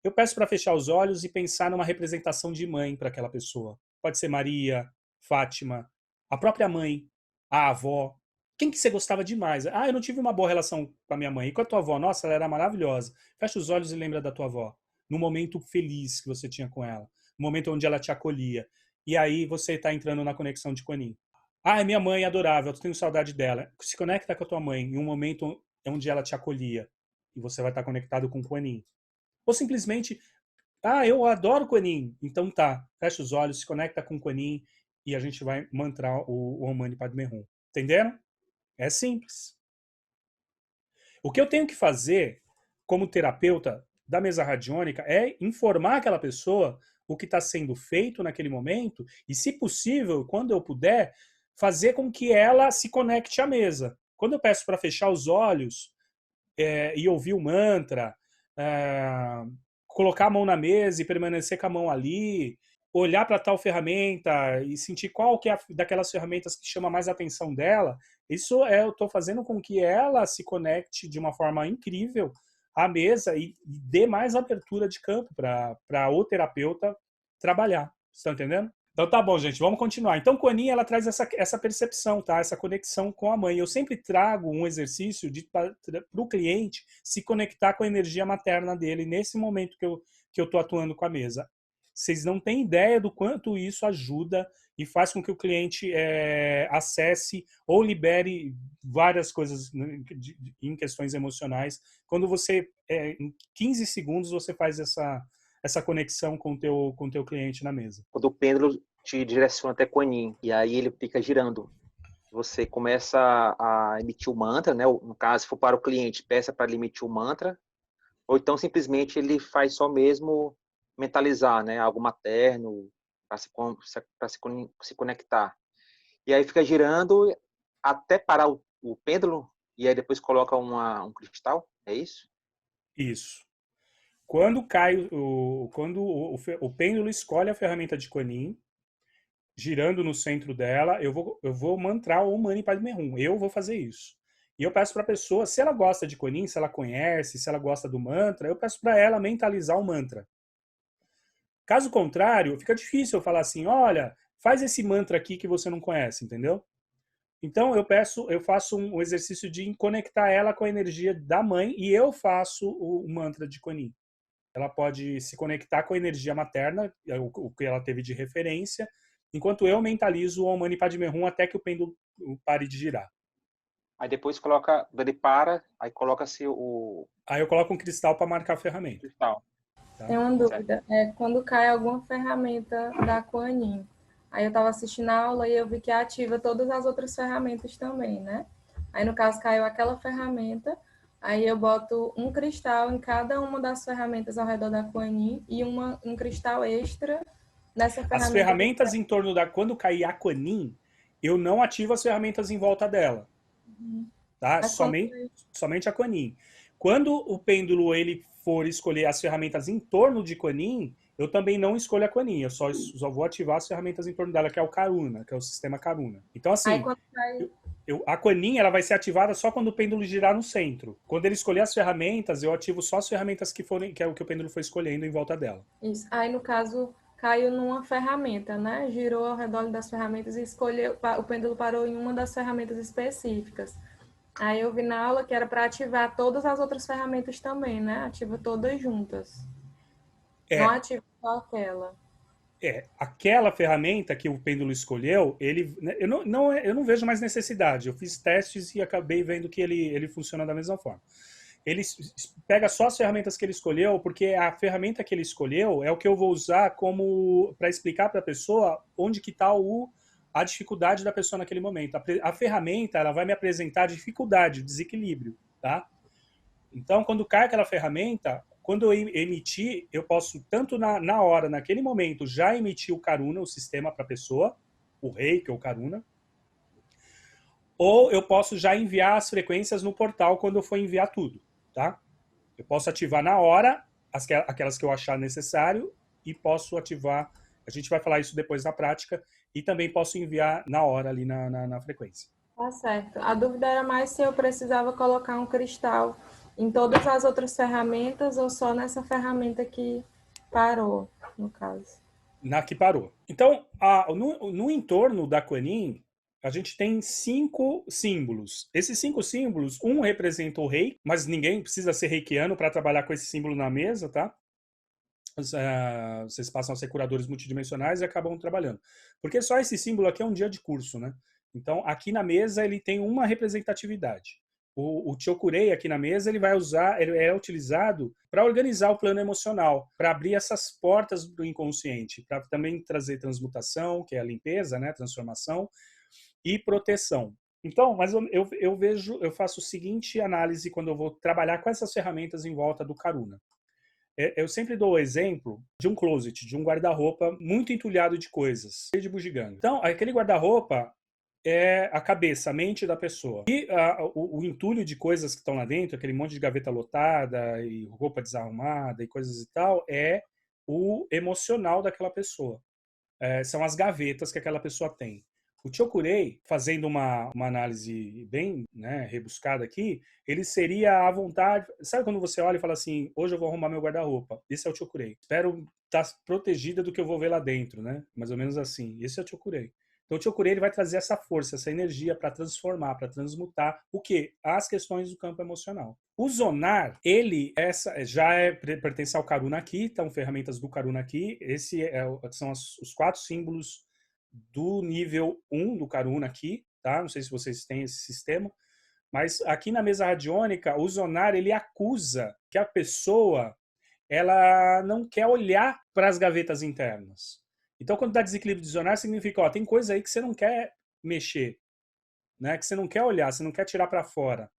Eu peço para fechar os olhos e pensar numa representação de mãe para aquela pessoa. Pode ser Maria, Fátima, a própria mãe, a avó. Quem que você gostava demais? Ah, eu não tive uma boa relação com a minha mãe. E com a tua avó? Nossa, ela era maravilhosa. Fecha os olhos e lembra da tua avó. No momento feliz que você tinha com ela. No momento onde ela te acolhia. E aí você está entrando na conexão de Kuan Yin. Ah, minha mãe é adorável, eu tenho saudade dela. Se conecta com a tua mãe em um momento onde ela te acolhia. E você vai estar conectado com Kuan Yin. Ou simplesmente, eu adoro Kuan Yin. Então tá, fecha os olhos, se conecta com Kuan Yin e a gente vai mantrar o Om Mani Padme Hum. Entenderam? É simples. O que eu tenho que fazer como terapeuta da mesa radiônica é informar aquela pessoa o que está sendo feito naquele momento e, se possível, quando eu puder, fazer com que ela se conecte à mesa. Quando eu peço para fechar os olhos e ouvir o mantra, colocar a mão na mesa e permanecer com a mão ali, olhar para tal ferramenta e sentir qual que é daquelas ferramentas que chama mais a atenção dela, isso eu estou fazendo com que ela se conecte de uma forma incrível à mesa e dê mais abertura de campo para o terapeuta trabalhar. Estão entendendo? Então tá bom, gente, vamos continuar. Então, Kuan Yin, ela traz essa percepção, tá? Essa conexão com a mãe. Eu sempre trago um exercício para o cliente se conectar com a energia materna dele nesse momento que eu estou atuando com a mesa. Vocês não têm ideia do quanto isso ajuda e faz com que o cliente acesse ou libere várias coisas em questões emocionais. Quando você, em 15 segundos, você faz essa conexão com o teu cliente na mesa. Quando o pêndulo te direciona até Kuan Yin, e aí ele fica girando. Você começa a emitir o mantra, né? No caso, se for para o cliente, peça para ele emitir o mantra, ou então simplesmente ele faz só mesmo mentalizar, né? Algo materno, para se conectar. E aí fica girando até parar o pêndulo, e aí depois coloca um cristal, é isso? Isso. Quando cai quando o pêndulo escolhe a ferramenta de Kuan Yin, girando no centro dela, eu vou mantrar o Om Mani Padme Hum. Eu vou fazer isso. E eu peço para a pessoa, se ela gosta de Kuan Yin, se ela conhece, se ela gosta do mantra, eu peço para ela mentalizar o mantra. Caso contrário, fica difícil eu falar assim, olha, faz esse mantra aqui que você não conhece, entendeu? Então eu faço um exercício de conectar ela com a energia da mãe e eu faço o mantra de Kuan Yin. Ela pode se conectar com a energia materna, o que ela teve de referência, enquanto eu mentalizo o Om Mani Padme Hum até que o pêndulo pare de girar. Aí depois coloca, ele para, aí coloca-se o Aí eu coloco um cristal para marcar a ferramenta. cristal. Tá? Tem uma dúvida. Quando cai alguma ferramenta da Kuan Yin, aí eu estava assistindo a aula e eu vi que ativa todas as outras ferramentas também, né? Aí, no caso, caiu aquela ferramenta, aí eu boto um cristal em cada uma das ferramentas ao redor da Kuan Yin e um cristal extra nessa ferramenta. As ferramentas em torno da... Quando cair a Kuan Yin, eu não ativo as ferramentas em volta dela. Tá? Somente a Kuan Yin. Quando o pêndulo ele for escolher as ferramentas em torno de Kuan Yin, eu também não escolho a Kuan Yin, eu só vou ativar as ferramentas em torno dela, que é o Karuna, que é o sistema Karuna. Então, assim, a Kuan Yin ela vai ser ativada só quando o pêndulo girar no centro. Quando ele escolher as ferramentas, eu ativo só as ferramentas que é o que o pêndulo foi escolhendo em volta dela. Isso. Aí, no caso, caiu numa ferramenta, né? Girou ao redor das ferramentas e escolheu, o pêndulo parou em uma das ferramentas específicas. Aí eu vi na aula que era para ativar todas as outras ferramentas também, né? Ativa todas juntas. Não ativa só aquela. Aquela ferramenta que o pêndulo escolheu, eu não vejo mais necessidade. Eu fiz testes e acabei vendo que ele funciona da mesma forma. Ele pega só as ferramentas que ele escolheu, porque a ferramenta que ele escolheu é o que eu vou usar como para explicar para a pessoa onde que está a dificuldade da pessoa naquele momento. A ferramenta ela vai me apresentar a dificuldade, o desequilíbrio, tá? Então, quando cai aquela ferramenta, quando eu emitir, eu posso, tanto na hora, naquele momento, já emitir o Karuna, o sistema para a pessoa, o Reiki ou o Karuna, ou eu posso já enviar as frequências no portal quando eu for enviar tudo, tá? Eu posso ativar na hora aquelas que eu achar necessário e posso ativar, a gente vai falar isso depois na prática, e também posso enviar na hora ali na frequência. Tá certo. A dúvida era mais se eu precisava colocar um cristal em todas as outras ferramentas ou só nessa ferramenta que parou, no caso. Na que parou. Então, no entorno da Quanin, a gente tem 5 símbolos. Esses 5 símbolos, um representa o rei, mas ninguém precisa ser reikiano para trabalhar com esse símbolo na mesa, tá? Vocês passam a ser curadores multidimensionais e acabam trabalhando. Porque só esse símbolo aqui é um dia de curso, né? Então, aqui na mesa, ele tem uma representatividade. O Chokurei aqui na mesa, ele é utilizado para organizar o plano emocional, para abrir essas portas do inconsciente, para também trazer transmutação, que é a limpeza, né, transformação, e proteção. Então, mas eu faço a seguinte análise quando eu vou trabalhar com essas ferramentas em volta do Karuna. Eu sempre dou o exemplo de um closet, de um guarda-roupa muito entulhado de coisas, cheio de bugiganga. Então, aquele guarda-roupa é a cabeça, a mente da pessoa. E o entulho de coisas que estão lá dentro, aquele monte de gaveta lotada e roupa desarrumada e coisas e tal, é o emocional daquela pessoa. São as gavetas que aquela pessoa tem. O Chokurei, fazendo uma análise bem, né, rebuscada aqui, ele seria à vontade. Sabe quando você olha e fala assim, hoje eu vou arrumar meu guarda-roupa? Esse é o Chokurei. Espero estar protegida do que eu vou ver lá dentro, né? Mais ou menos assim. Esse é o Chokurei. Então o Chokurei ele vai trazer essa força, essa energia para transformar, para transmutar o quê? As questões do campo emocional. O Zonar, ele pertence ao Karuna aqui, então ferramentas do Karuna aqui. São os 4 símbolos do nível 1 do Karuna aqui, tá? Não sei se vocês têm esse sistema, mas aqui na mesa radiônica, o Zonar, ele acusa que a pessoa ela não quer olhar para as gavetas internas. Então, quando dá desequilíbrio de Zonar, significa, ó, tem coisa aí que você não quer mexer, né? Que você não quer olhar, você não quer tirar para fora.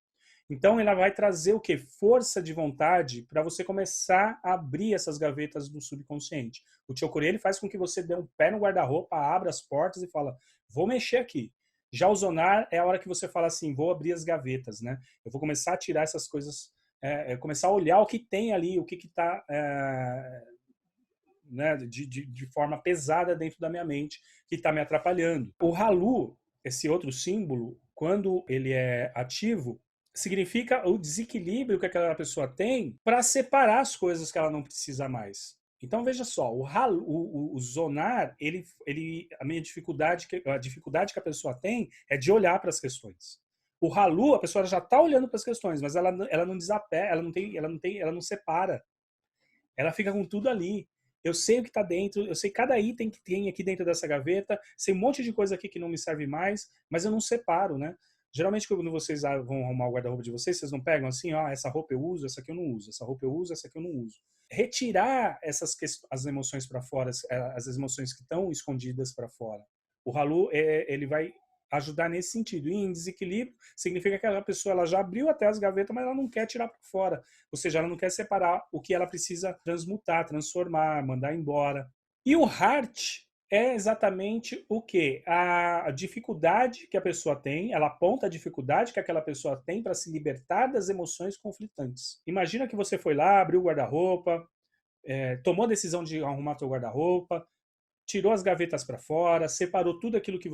Então, ela vai trazer o quê? Força de vontade para você começar a abrir essas gavetas do subconsciente. O Chokurei, ele faz com que você dê um pé no guarda-roupa, abra as portas e fala, vou mexer aqui. Já o Zonar é a hora que você fala assim, vou abrir as gavetas, né? Eu vou começar a tirar essas coisas, começar a olhar o que tem ali, o que está né, de forma pesada dentro da minha mente, que está me atrapalhando. O Halu, esse outro símbolo, quando ele é ativo, significa o desequilíbrio que aquela pessoa tem para separar as coisas que ela não precisa mais. Então veja só, o Zonar, a dificuldade que a pessoa tem é de olhar para as questões. O Halu, a pessoa já está olhando para as questões, mas ela não desapega, ela não separa. Ela fica com tudo ali. Eu sei o que está dentro, eu sei cada item que tem aqui dentro dessa gaveta, sei um monte de coisa aqui que não me serve mais, mas eu não separo, né? Geralmente, quando vocês vão arrumar o guarda-roupa de vocês, vocês não pegam assim, ó, essa roupa eu uso, essa aqui eu não uso, essa roupa eu uso, essa aqui eu não uso. Retirar as emoções para fora, as emoções que estão escondidas para fora. O Halu, ele vai ajudar nesse sentido. E em desequilíbrio, significa que aquela pessoa ela já abriu até as gavetas, mas ela não quer tirar para fora. Ou seja, ela não quer separar o que ela precisa transmutar, transformar, mandar embora. E o Heart é exatamente o quê? A dificuldade que a pessoa tem, ela aponta a dificuldade que aquela pessoa tem para se libertar das emoções conflitantes. Imagina que você foi lá, abriu o guarda-roupa, tomou a decisão de arrumar seu guarda-roupa, tirou as gavetas para fora, separou tudo aquilo que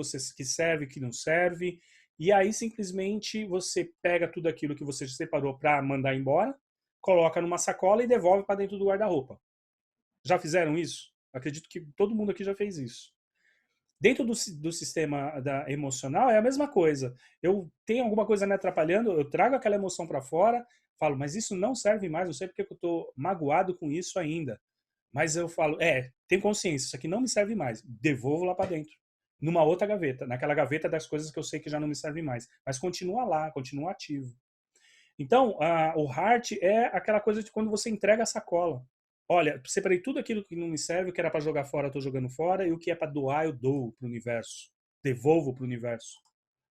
serve e que não serve, e aí simplesmente você pega tudo aquilo que você separou para mandar embora, coloca numa sacola e devolve para dentro do guarda-roupa. Já fizeram isso? Acredito que todo mundo aqui já fez isso. Dentro do sistema emocional é a mesma coisa. Eu tenho alguma coisa me atrapalhando, eu trago aquela emoção para fora, falo, mas isso não serve mais, não sei porque eu estou magoado com isso ainda. Mas eu falo, tenho consciência, isso aqui não me serve mais. Devolvo lá para dentro. Numa outra gaveta. Naquela gaveta das coisas que eu sei que já não me servem mais. Mas continua lá, continua ativo. Então, o Heart é aquela coisa de quando você entrega a sacola. Olha, separei tudo aquilo que não me serve, o que era para jogar fora, eu estou jogando fora, e o que é para doar, eu dou para o universo. Devolvo para o universo.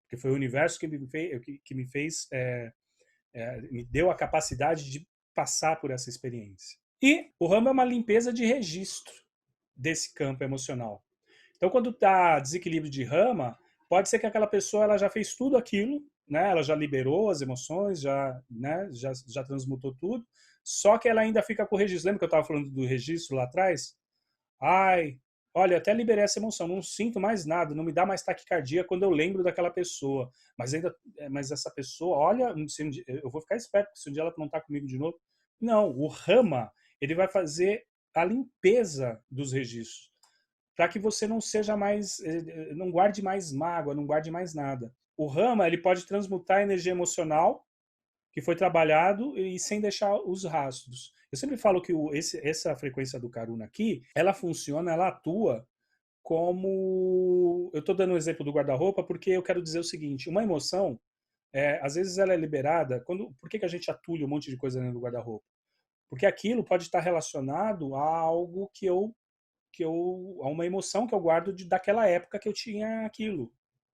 Porque foi o universo que me fez, me deu a capacidade de passar por essa experiência. E o Rama é uma limpeza de registro desse campo emocional. Então, quando está desequilíbrio de Rama, pode ser que aquela pessoa ela já fez tudo aquilo né? Ela já liberou as emoções, já, né? Já transmutou tudo. Só que ela ainda fica com o registro. Lembra que eu estava falando do registro lá atrás? Ai, olha, até liberei essa emoção, não sinto mais nada, não me dá mais taquicardia quando eu lembro daquela pessoa. Mas essa pessoa, olha, eu vou ficar esperto, porque se um dia ela não está comigo de novo. Não, o Rama, ele vai fazer a limpeza dos registros, para que você não seja mais, não guarde mais mágoa, não guarde mais nada. O Rama, ele pode transmutar a energia emocional que foi trabalhado e sem deixar os rastros. Eu sempre falo que essa frequência do Karuna aqui, ela funciona, ela atua como... Eu estou dando um exemplo do guarda-roupa porque eu quero dizer o seguinte, uma emoção, às vezes ela é liberada... Por que a gente atulha um monte de coisa dentro do guarda-roupa? Porque aquilo pode estar relacionado a algo a uma emoção que eu guardo daquela época que eu tinha aquilo,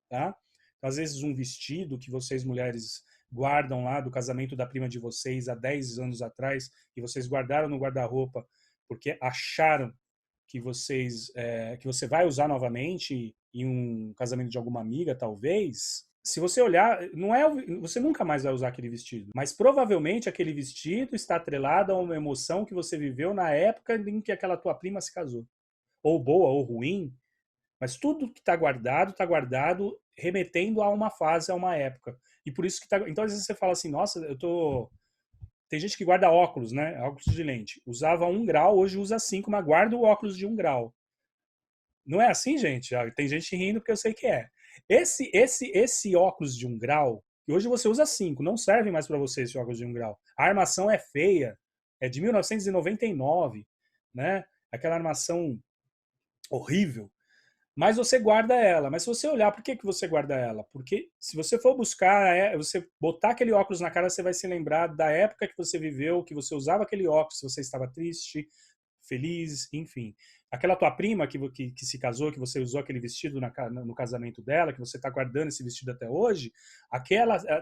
tá? Às vezes um vestido que vocês mulheres guardam lá do casamento da prima de vocês há 10 anos atrás e vocês guardaram no guarda-roupa porque acharam que que você vai usar novamente em um casamento de alguma amiga, talvez. Se você olhar, você nunca mais vai usar aquele vestido, mas provavelmente aquele vestido está atrelado a uma emoção que você viveu na época em que aquela tua prima se casou. Ou boa ou ruim, mas tudo que está guardado remetendo a uma fase, a uma época. E por isso que então às vezes você fala assim, nossa, tem gente que guarda óculos, né? Óculos de lente. Usava 1 grau, hoje usa 5, mas guarda o óculos de 1 grau. Não é assim, gente? Tem gente rindo porque eu sei que é. Esse óculos de 1 grau, que hoje você usa 5, não serve mais para você esse óculos de 1 grau. A armação é feia, é de 1999, né? Aquela armação horrível. Mas você guarda ela. Mas se você olhar, por que você guarda ela? Porque se você for buscar, você botar aquele óculos na cara, você vai se lembrar da época que você viveu, que você usava aquele óculos, se você estava triste, feliz, enfim. Aquela tua prima que se casou, que você usou aquele vestido no casamento dela, que você está guardando esse vestido até hoje,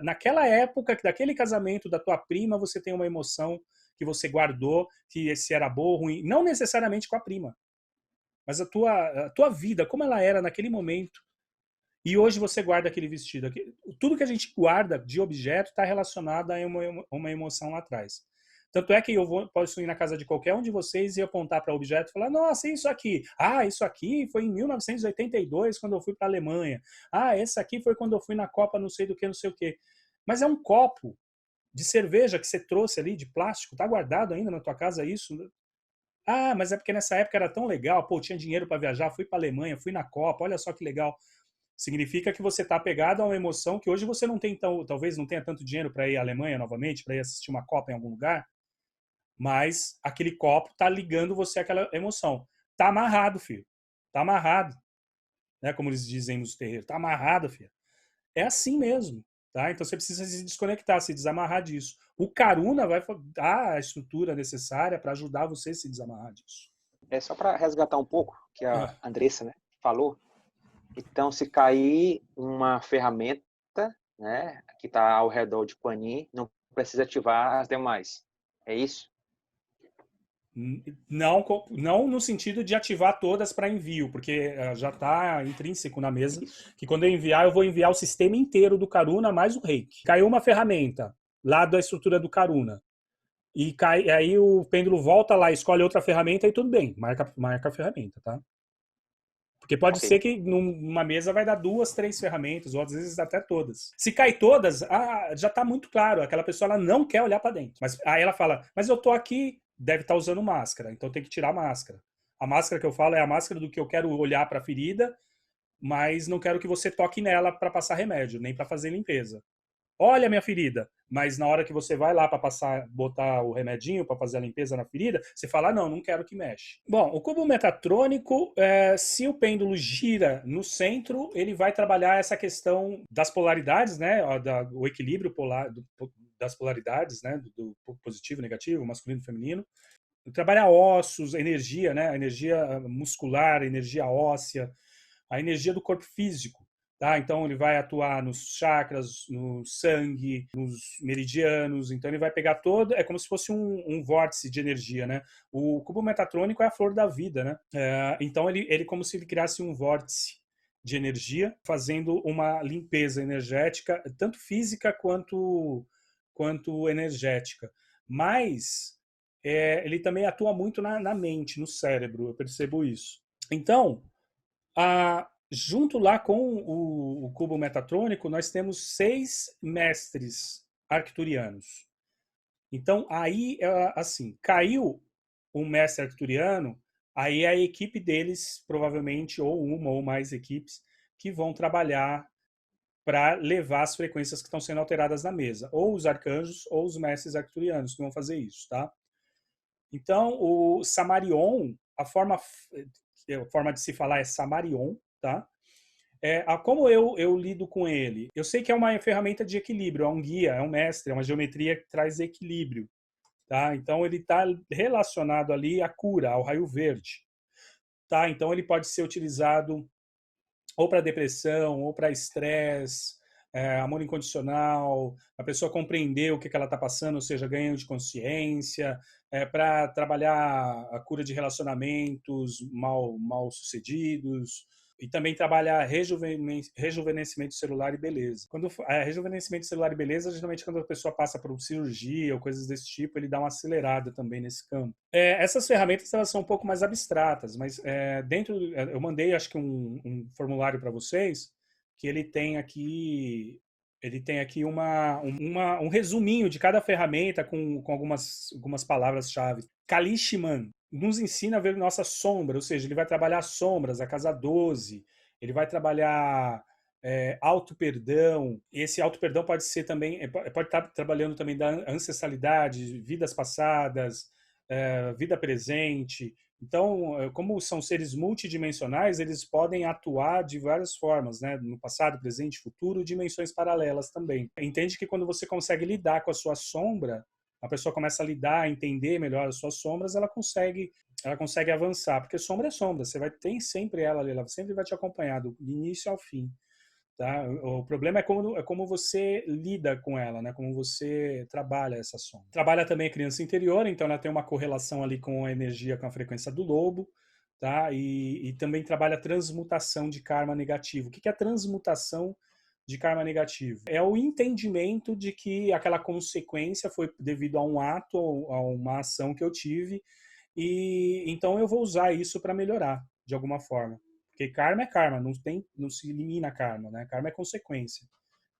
naquela época, daquele casamento da tua prima, você tem uma emoção que você guardou, que se era boa ou ruim. Não necessariamente com a prima, mas a tua vida, como ela era naquele momento. E hoje você guarda aquele vestido. Tudo que a gente guarda de objeto está relacionado a uma emoção lá atrás. Tanto é que posso ir na casa de qualquer um de vocês e apontar para o objeto e falar, nossa, isso aqui. Ah, isso aqui foi em 1982, quando eu fui para a Alemanha. Ah, esse aqui foi quando eu fui na Copa não sei do que, não sei o quê. Mas é um copo de cerveja que você trouxe ali, de plástico, está guardado ainda na tua casa isso? Ah, mas é porque nessa época era tão legal, pô, tinha dinheiro para viajar, fui para a Alemanha, fui na Copa, olha só que legal. Significa que você está apegado a uma emoção que hoje você não tem, talvez não tenha tanto dinheiro para ir à Alemanha novamente, para ir assistir uma Copa em algum lugar, mas aquele copo está ligando você àquela emoção. Tá amarrado, filho. Tá amarrado. Né, como eles dizem nos terreiros. Tá amarrado, filho. É assim mesmo. Tá? Então você precisa se desconectar, se desamarrar disso. O Karuna vai dar a estrutura necessária para ajudar você a se desamarrar disso. É só para resgatar um pouco que a Andressa, né, falou. Então, se cair uma ferramenta, né, que está ao redor de Kuan-Yin, não precisa ativar as demais. É isso? Não no sentido de ativar todas para envio, porque já está intrínseco na mesa que quando eu enviar, eu vou enviar o sistema inteiro do Karuna mais o Reiki. Caiu uma ferramenta lá da estrutura do Karuna e aí o pêndulo volta lá, escolhe outra ferramenta e tudo bem, marca a ferramenta, tá? Porque pode ser que numa mesa vai dar 2, 3 ferramentas, ou às vezes até todas. Se cai todas, já está muito claro, aquela pessoa ela não quer olhar para dentro. Mas aí ela fala, mas eu tô aqui, deve estar usando máscara, então tem que tirar a máscara. A máscara que eu falo é a máscara do que eu quero olhar para a ferida, mas não quero que você toque nela para passar remédio, nem para fazer limpeza. Olha a minha ferida, mas na hora que você vai lá para botar o remedinho para fazer a limpeza na ferida, você fala, não quero que mexe. Bom, o cubo metatrônico, se o pêndulo gira no centro, ele vai trabalhar essa questão das polaridades, né, o equilíbrio polar, das polaridades, né, do positivo, negativo, masculino, feminino. Trabalhar ossos, energia, né, a energia muscular, a energia óssea, a energia do corpo físico. Tá? Então ele vai atuar nos chakras, no sangue, nos meridianos. Então ele vai pegar todo, é como se fosse um vórtice de energia, né? O cubo metatrônico é a flor da vida, né? Então ele como se ele criasse um vórtice de energia, fazendo uma limpeza energética, tanto física quanto energética. Mas ele também atua muito na mente, no cérebro, eu percebo isso. Então, junto lá com o cubo metatrônico, nós temos 6 mestres arcturianos. Então, aí, assim, caiu um mestre arcturiano, aí a equipe deles, provavelmente, ou uma ou mais equipes, que vão trabalhar para levar as frequências que estão sendo alteradas na mesa. Ou os arcanjos ou os mestres arcturianos que vão fazer isso, tá? Então, o Samarion, a forma de se falar é Samarion, tá? Como eu lido com ele? Eu sei que é uma ferramenta de equilíbrio, é um guia, é um mestre, é uma geometria que traz equilíbrio. Tá? Então, ele está relacionado ali à cura, ao raio verde. Tá? Então, ele pode ser utilizado ou para depressão, ou para estresse, amor incondicional, a pessoa compreender o que ela está passando, ou seja, ganho de consciência, para trabalhar a cura de relacionamentos mal sucedidos, e também trabalhar rejuvenescimento celular e beleza. Quando rejuvenescimento celular e beleza, geralmente quando a pessoa passa por cirurgia ou coisas desse tipo, ele dá uma acelerada também nesse campo. Essas ferramentas elas são um pouco mais abstratas, mas eu mandei acho que um formulário para vocês que ele tem aqui um resuminho de cada ferramenta com algumas palavras-chave. Kalishman nos ensina a ver nossa sombra, ou seja, ele vai trabalhar sombras, a casa 12, ele vai trabalhar auto-perdão. Esse auto-perdão pode ser também, pode estar trabalhando também da ancestralidade, vidas passadas, vida presente. Então, como são seres multidimensionais, eles podem atuar de várias formas, né? No passado, presente, futuro, dimensões paralelas também. Entende que quando você consegue lidar com a sua sombra, a pessoa começa a lidar, a entender melhor as suas sombras, ela consegue avançar, porque sombra é sombra, você vai ter sempre ela ali, ela sempre vai te acompanhar do início ao fim. Tá? O problema é como você lida com ela, né? Como você trabalha essa sombra. Trabalha também a criança interior, então ela tem uma correlação ali com a energia, com a frequência do lobo, tá? E também trabalha a transmutação de karma negativo. O que é a transmutação de karma negativo? É o entendimento de que aquela consequência foi devido a um ato, a uma ação que eu tive, e então eu vou usar isso para melhorar de alguma forma. Porque karma é karma, não se elimina karma, né? Karma é consequência.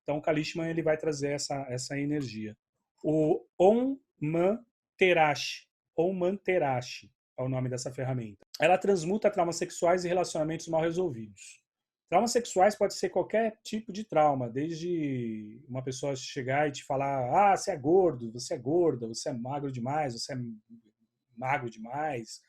Então o Kalishman ele vai trazer essa energia. O Om Manterashi, Om Manterashi é o nome dessa ferramenta. Ela transmuta traumas sexuais e relacionamentos mal resolvidos. Traumas sexuais pode ser qualquer tipo de trauma, desde uma pessoa chegar e te falar: você é gordo, você é gorda, você é magro demais, você é magro demais,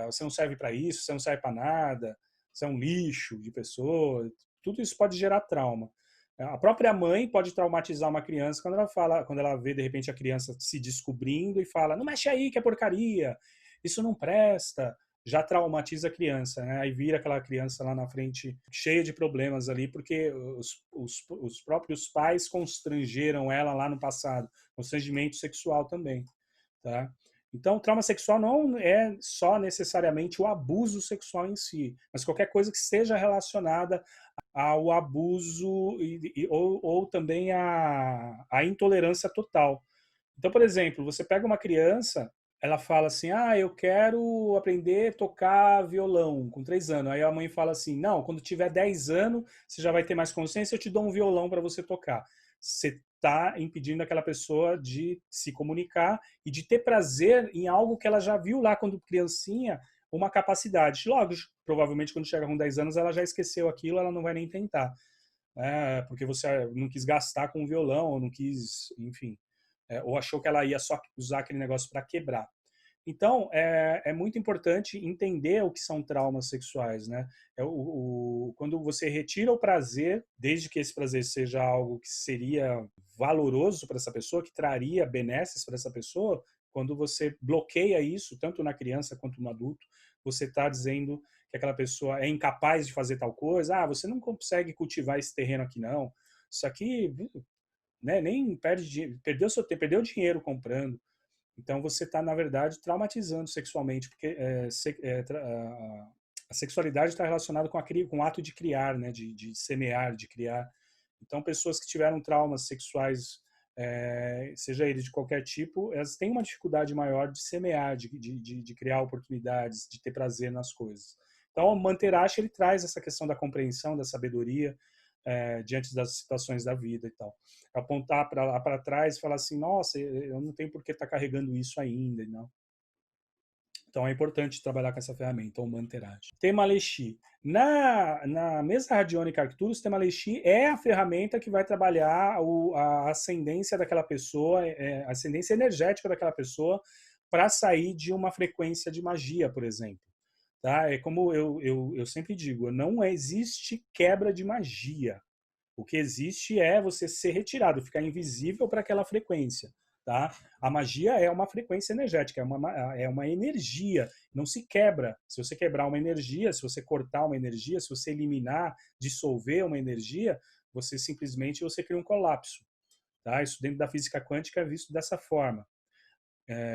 você não serve para isso, você não serve para nada, você é um lixo de pessoa. Tudo isso pode gerar trauma. A própria mãe pode traumatizar uma criança quando ela vê de repente a criança se descobrindo e fala: não mexe aí que é porcaria, isso não presta. Já traumatiza a criança, né? Aí vira aquela criança lá na frente cheia de problemas ali, porque os próprios pais constrangeram ela lá no passado, constrangimento sexual também, tá? Então, o trauma sexual não é só necessariamente o abuso sexual em si, mas qualquer coisa que esteja relacionada ao abuso ou também à intolerância total. Então, por exemplo, você pega uma criança, ela fala assim: eu quero aprender a tocar violão com 3 anos. Aí a mãe fala assim: não, quando tiver 10 anos, você já vai ter mais consciência, eu te dou um violão para você tocar. Você está impedindo aquela pessoa de se comunicar e de ter prazer em algo que ela já viu lá quando criancinha, uma capacidade. Logo, provavelmente, quando chega com 10 anos, ela já esqueceu aquilo, ela não vai nem tentar. Porque você não quis gastar com o violão, ou não quis, enfim, ou achou que ela ia só usar aquele negócio para quebrar. Então, é muito importante entender o que são traumas sexuais, né? Quando você retira o prazer, desde que esse prazer seja algo que seria valoroso para essa pessoa, que traria benesses para essa pessoa, quando você bloqueia isso, tanto na criança quanto no adulto, você está dizendo que aquela pessoa é incapaz de fazer tal coisa. Você não consegue cultivar esse terreno aqui, não. Isso aqui, né, nem perdeu dinheiro comprando. Então você está, na verdade, traumatizando sexualmente, porque A sexualidade está relacionada com o ato de criar, né? De semear, de criar. Então, pessoas que tiveram traumas sexuais, seja ele de qualquer tipo, elas têm uma dificuldade maior de semear, de criar oportunidades, de ter prazer nas coisas. Então, o Manterashi, ele traz essa questão da compreensão, da sabedoria, diante das situações da vida e tal. Apontar para trás e falar assim, nossa, eu não tenho por que estar carregando isso ainda, não. Então é importante trabalhar com essa ferramenta, o Manterashi. Tema Lexi. Na mesa radiônica Arcturus, Tema Lexi é a ferramenta que vai trabalhar a ascendência daquela pessoa, a ascendência energética daquela pessoa, para sair de uma frequência de magia, por exemplo. Tá? É como eu sempre digo, não existe quebra de magia. O que existe é você ser retirado, ficar invisível para aquela frequência. Tá? A magia é uma frequência energética, é uma energia, não se quebra. Se você quebrar uma energia, se você cortar uma energia, se você eliminar, dissolver uma energia, você simplesmente cria um colapso. Tá? Isso dentro da física quântica é visto dessa forma.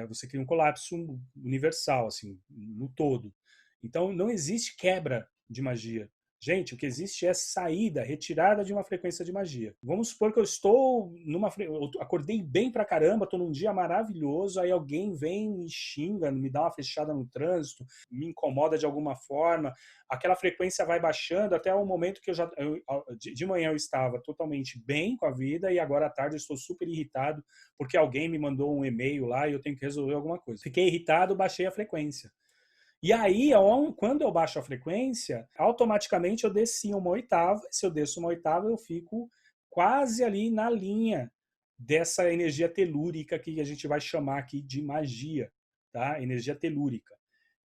Você cria um colapso universal, assim, no todo. Então, não existe quebra de magia. Gente, o que existe é saída, retirada de uma frequência de magia. Vamos supor que eu eu acordei bem pra caramba, estou num dia maravilhoso, aí alguém vem, me xinga, me dá uma fechada no trânsito, me incomoda de alguma forma, aquela frequência vai baixando até o momento que de manhã eu estava totalmente bem com a vida e agora à tarde eu estou super irritado porque alguém me mandou um e-mail lá e eu tenho que resolver alguma coisa. Fiquei irritado, baixei a frequência. E aí, quando eu baixo a frequência, automaticamente eu desci uma oitava. Se eu desço uma oitava, eu fico quase ali na linha dessa energia telúrica que a gente vai chamar aqui de magia, tá? Energia telúrica,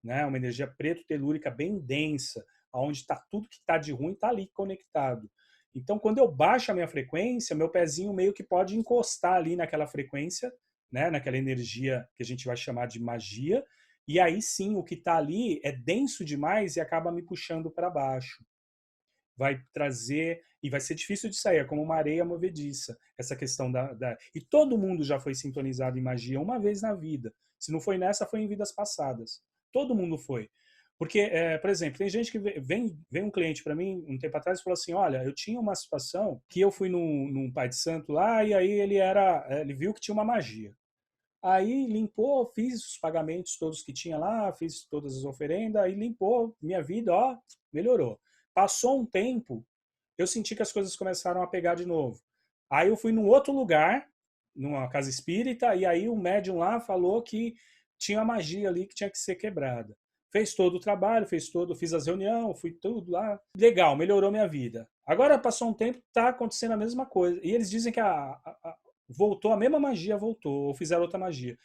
né? Uma energia preto-telúrica bem densa, onde tá tudo que está de ruim está ali conectado. Então, quando eu baixo a minha frequência, meu pezinho meio que pode encostar ali naquela frequência, né? Naquela energia que a gente vai chamar de magia. E aí sim, o que está ali é denso demais e acaba me puxando para baixo. Vai trazer, e vai ser difícil de sair, é como uma areia movediça, essa questão E todo mundo já foi sintonizado em magia uma vez na vida. Se não foi nessa, foi em vidas passadas. Todo mundo foi. Porque, por exemplo, tem gente que vem um cliente para mim um tempo atrás e falou assim, olha, eu tinha uma situação que eu fui num pai de santo lá e aí ele viu que tinha uma magia. Aí limpou, fiz os pagamentos todos que tinha lá, fiz todas as oferendas, aí limpou minha vida, ó, melhorou. Passou um tempo, eu senti que as coisas começaram a pegar de novo. Aí eu fui num outro lugar, numa casa espírita, e aí o médium lá falou que tinha uma magia ali que tinha que ser quebrada. Fez todo o trabalho, fiz as reuniões, fui tudo lá. Legal, melhorou minha vida. Agora passou um tempo, tá acontecendo a mesma coisa. E eles dizem que voltou, a mesma magia voltou, ou fizeram outra magia.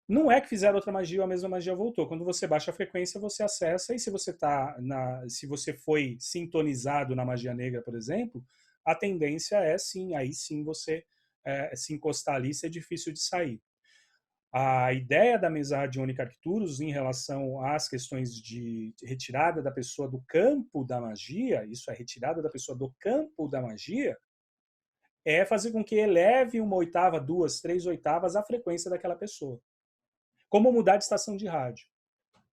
Não é que fizeram outra magia ou a mesma magia voltou. Quando você baixa a frequência, você acessa, e se se você foi sintonizado na magia negra, por exemplo, a tendência é sim, aí sim você se encostar ali, ser difícil de sair. A ideia da mesa radiônica Arcturus em relação às questões de retirada da pessoa do campo da magia, isso é retirada da pessoa do campo da magia, é fazer com que eleve uma oitava, 2, 3 oitavas a frequência daquela pessoa. Como mudar de estação de rádio.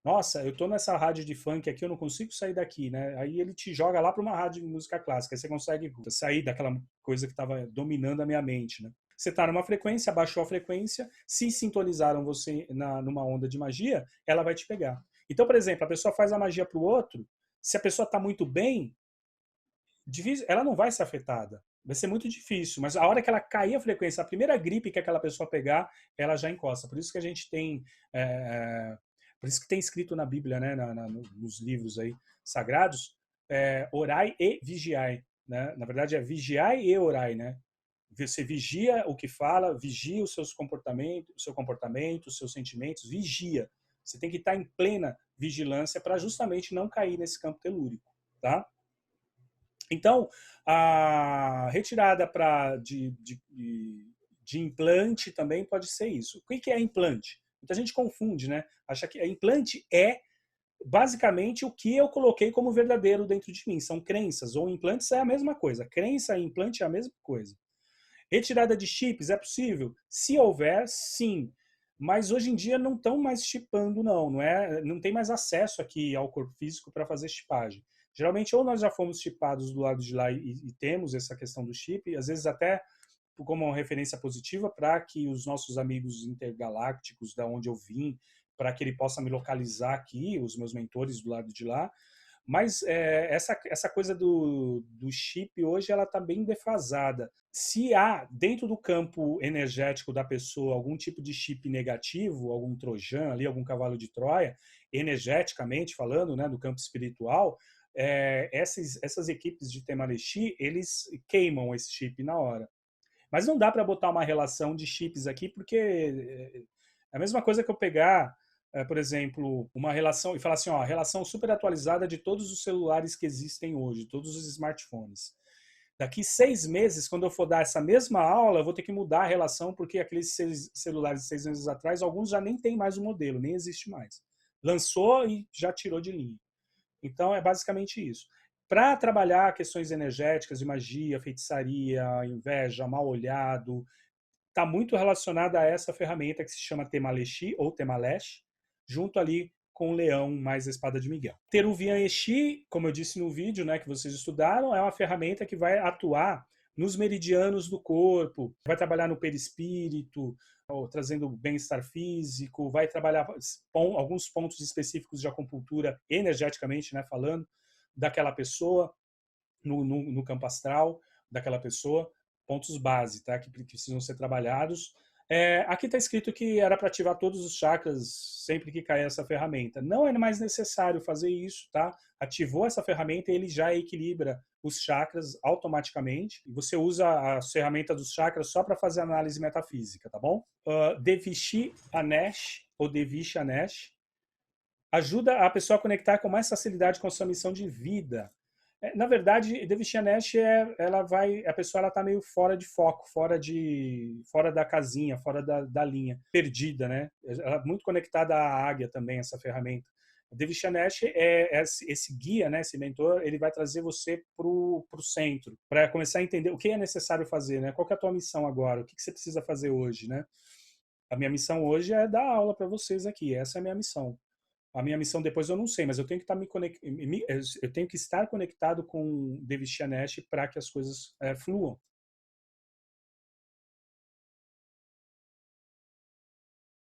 Nossa, eu tô nessa rádio de funk aqui, eu não consigo sair daqui, né? Aí ele te joga lá para uma rádio de música clássica, aí você consegue sair daquela coisa que estava dominando a minha mente, né? Você está numa frequência, abaixou a frequência, se sintonizaram você numa onda de magia, ela vai te pegar. Então, por exemplo, a pessoa faz a magia para o outro, se a pessoa está muito bem, ela não vai ser afetada. Vai ser muito difícil, mas a hora que ela cair a frequência, a primeira gripe que aquela pessoa pegar, ela já encosta. Por isso que a gente tem, por isso que tem escrito na Bíblia, né, nos livros aí sagrados, orai e vigiai, né? Na verdade é vigiai e orai, né? Você vigia o que fala, vigia os seus comportamentos, o seu comportamento, os seus sentimentos, vigia. Você tem que estar em plena vigilância para justamente não cair nesse campo telúrico, tá? Então, a retirada de implante também pode ser isso. O que é implante? Muita gente confunde, né? Acha que implante é basicamente o que eu coloquei como verdadeiro dentro de mim. São crenças, ou implantes é a mesma coisa. Crença e implante é a mesma coisa. Retirada de chips é possível? Se houver, sim. Mas hoje em dia não estão mais chipando, não é? Não tem mais acesso aqui ao corpo físico para fazer chipagem. Geralmente, ou nós já fomos chipados do lado de lá e temos essa questão do chip, às vezes até como uma referência positiva para que os nossos amigos intergalácticos, da onde eu vim, para que ele possa me localizar aqui, os meus mentores do lado de lá. Mas essa coisa do chip hoje ela está bem defasada. Se há dentro do campo energético da pessoa algum tipo de chip negativo, algum trojan ali, algum cavalo de Troia, energeticamente falando, né, do campo espiritual, essas equipes de Temalexi, eles queimam esse chip na hora. Mas não dá para botar uma relação de chips aqui, porque é a mesma coisa que eu pegar, por exemplo, uma relação e falar assim, ó, a relação super atualizada de todos os celulares que existem hoje, todos os smartphones. Daqui 6 meses, quando eu for dar essa mesma aula, eu vou ter que mudar a relação, porque aqueles celulares de 6 meses atrás, alguns já nem tem mais o modelo, nem existe mais. Lançou e já tirou de linha. Então, é basicamente isso. Para trabalhar questões energéticas de magia, feitiçaria, inveja, mal-olhado, está muito relacionada a essa ferramenta que se chama Temalexi ou Temalesh, junto ali com o leão mais a espada de Miguel. Teruvian Exi, como eu disse no vídeo, né, que vocês estudaram, é uma ferramenta que vai atuar nos meridianos do corpo, vai trabalhar no perispírito, trazendo bem-estar físico, vai trabalhar alguns pontos específicos de acupuntura energeticamente, né, falando, daquela pessoa, no campo astral daquela pessoa, pontos base, tá, que precisam ser trabalhados. Aqui está escrito que era para ativar todos os chakras sempre que cair essa ferramenta. Não é mais necessário fazer isso, tá? Ativou essa ferramenta e ele já equilibra os chakras automaticamente. E você usa a ferramenta dos chakras só para fazer análise metafísica, tá bom? Devishi Anesh, ou Devishi Anesh, ajuda a pessoa a conectar com mais facilidade com a sua missão de vida. Na verdade, Devishi Anesh, a pessoa está meio fora de foco, fora da casinha, fora da linha, perdida, né? Ela é muito conectada à águia também, essa ferramenta. Devishi Anesh esse guia, né? Esse mentor, ele vai trazer você para o centro, para começar a entender o que é necessário fazer, né? Qual que é a tua missão agora? O que você precisa fazer hoje, né? A minha missão hoje é dar aula para vocês aqui. Essa é a minha missão. A minha missão depois eu não sei, mas eu tenho que eu tenho que estar conectado com Devishi Anesh para que as coisas fluam.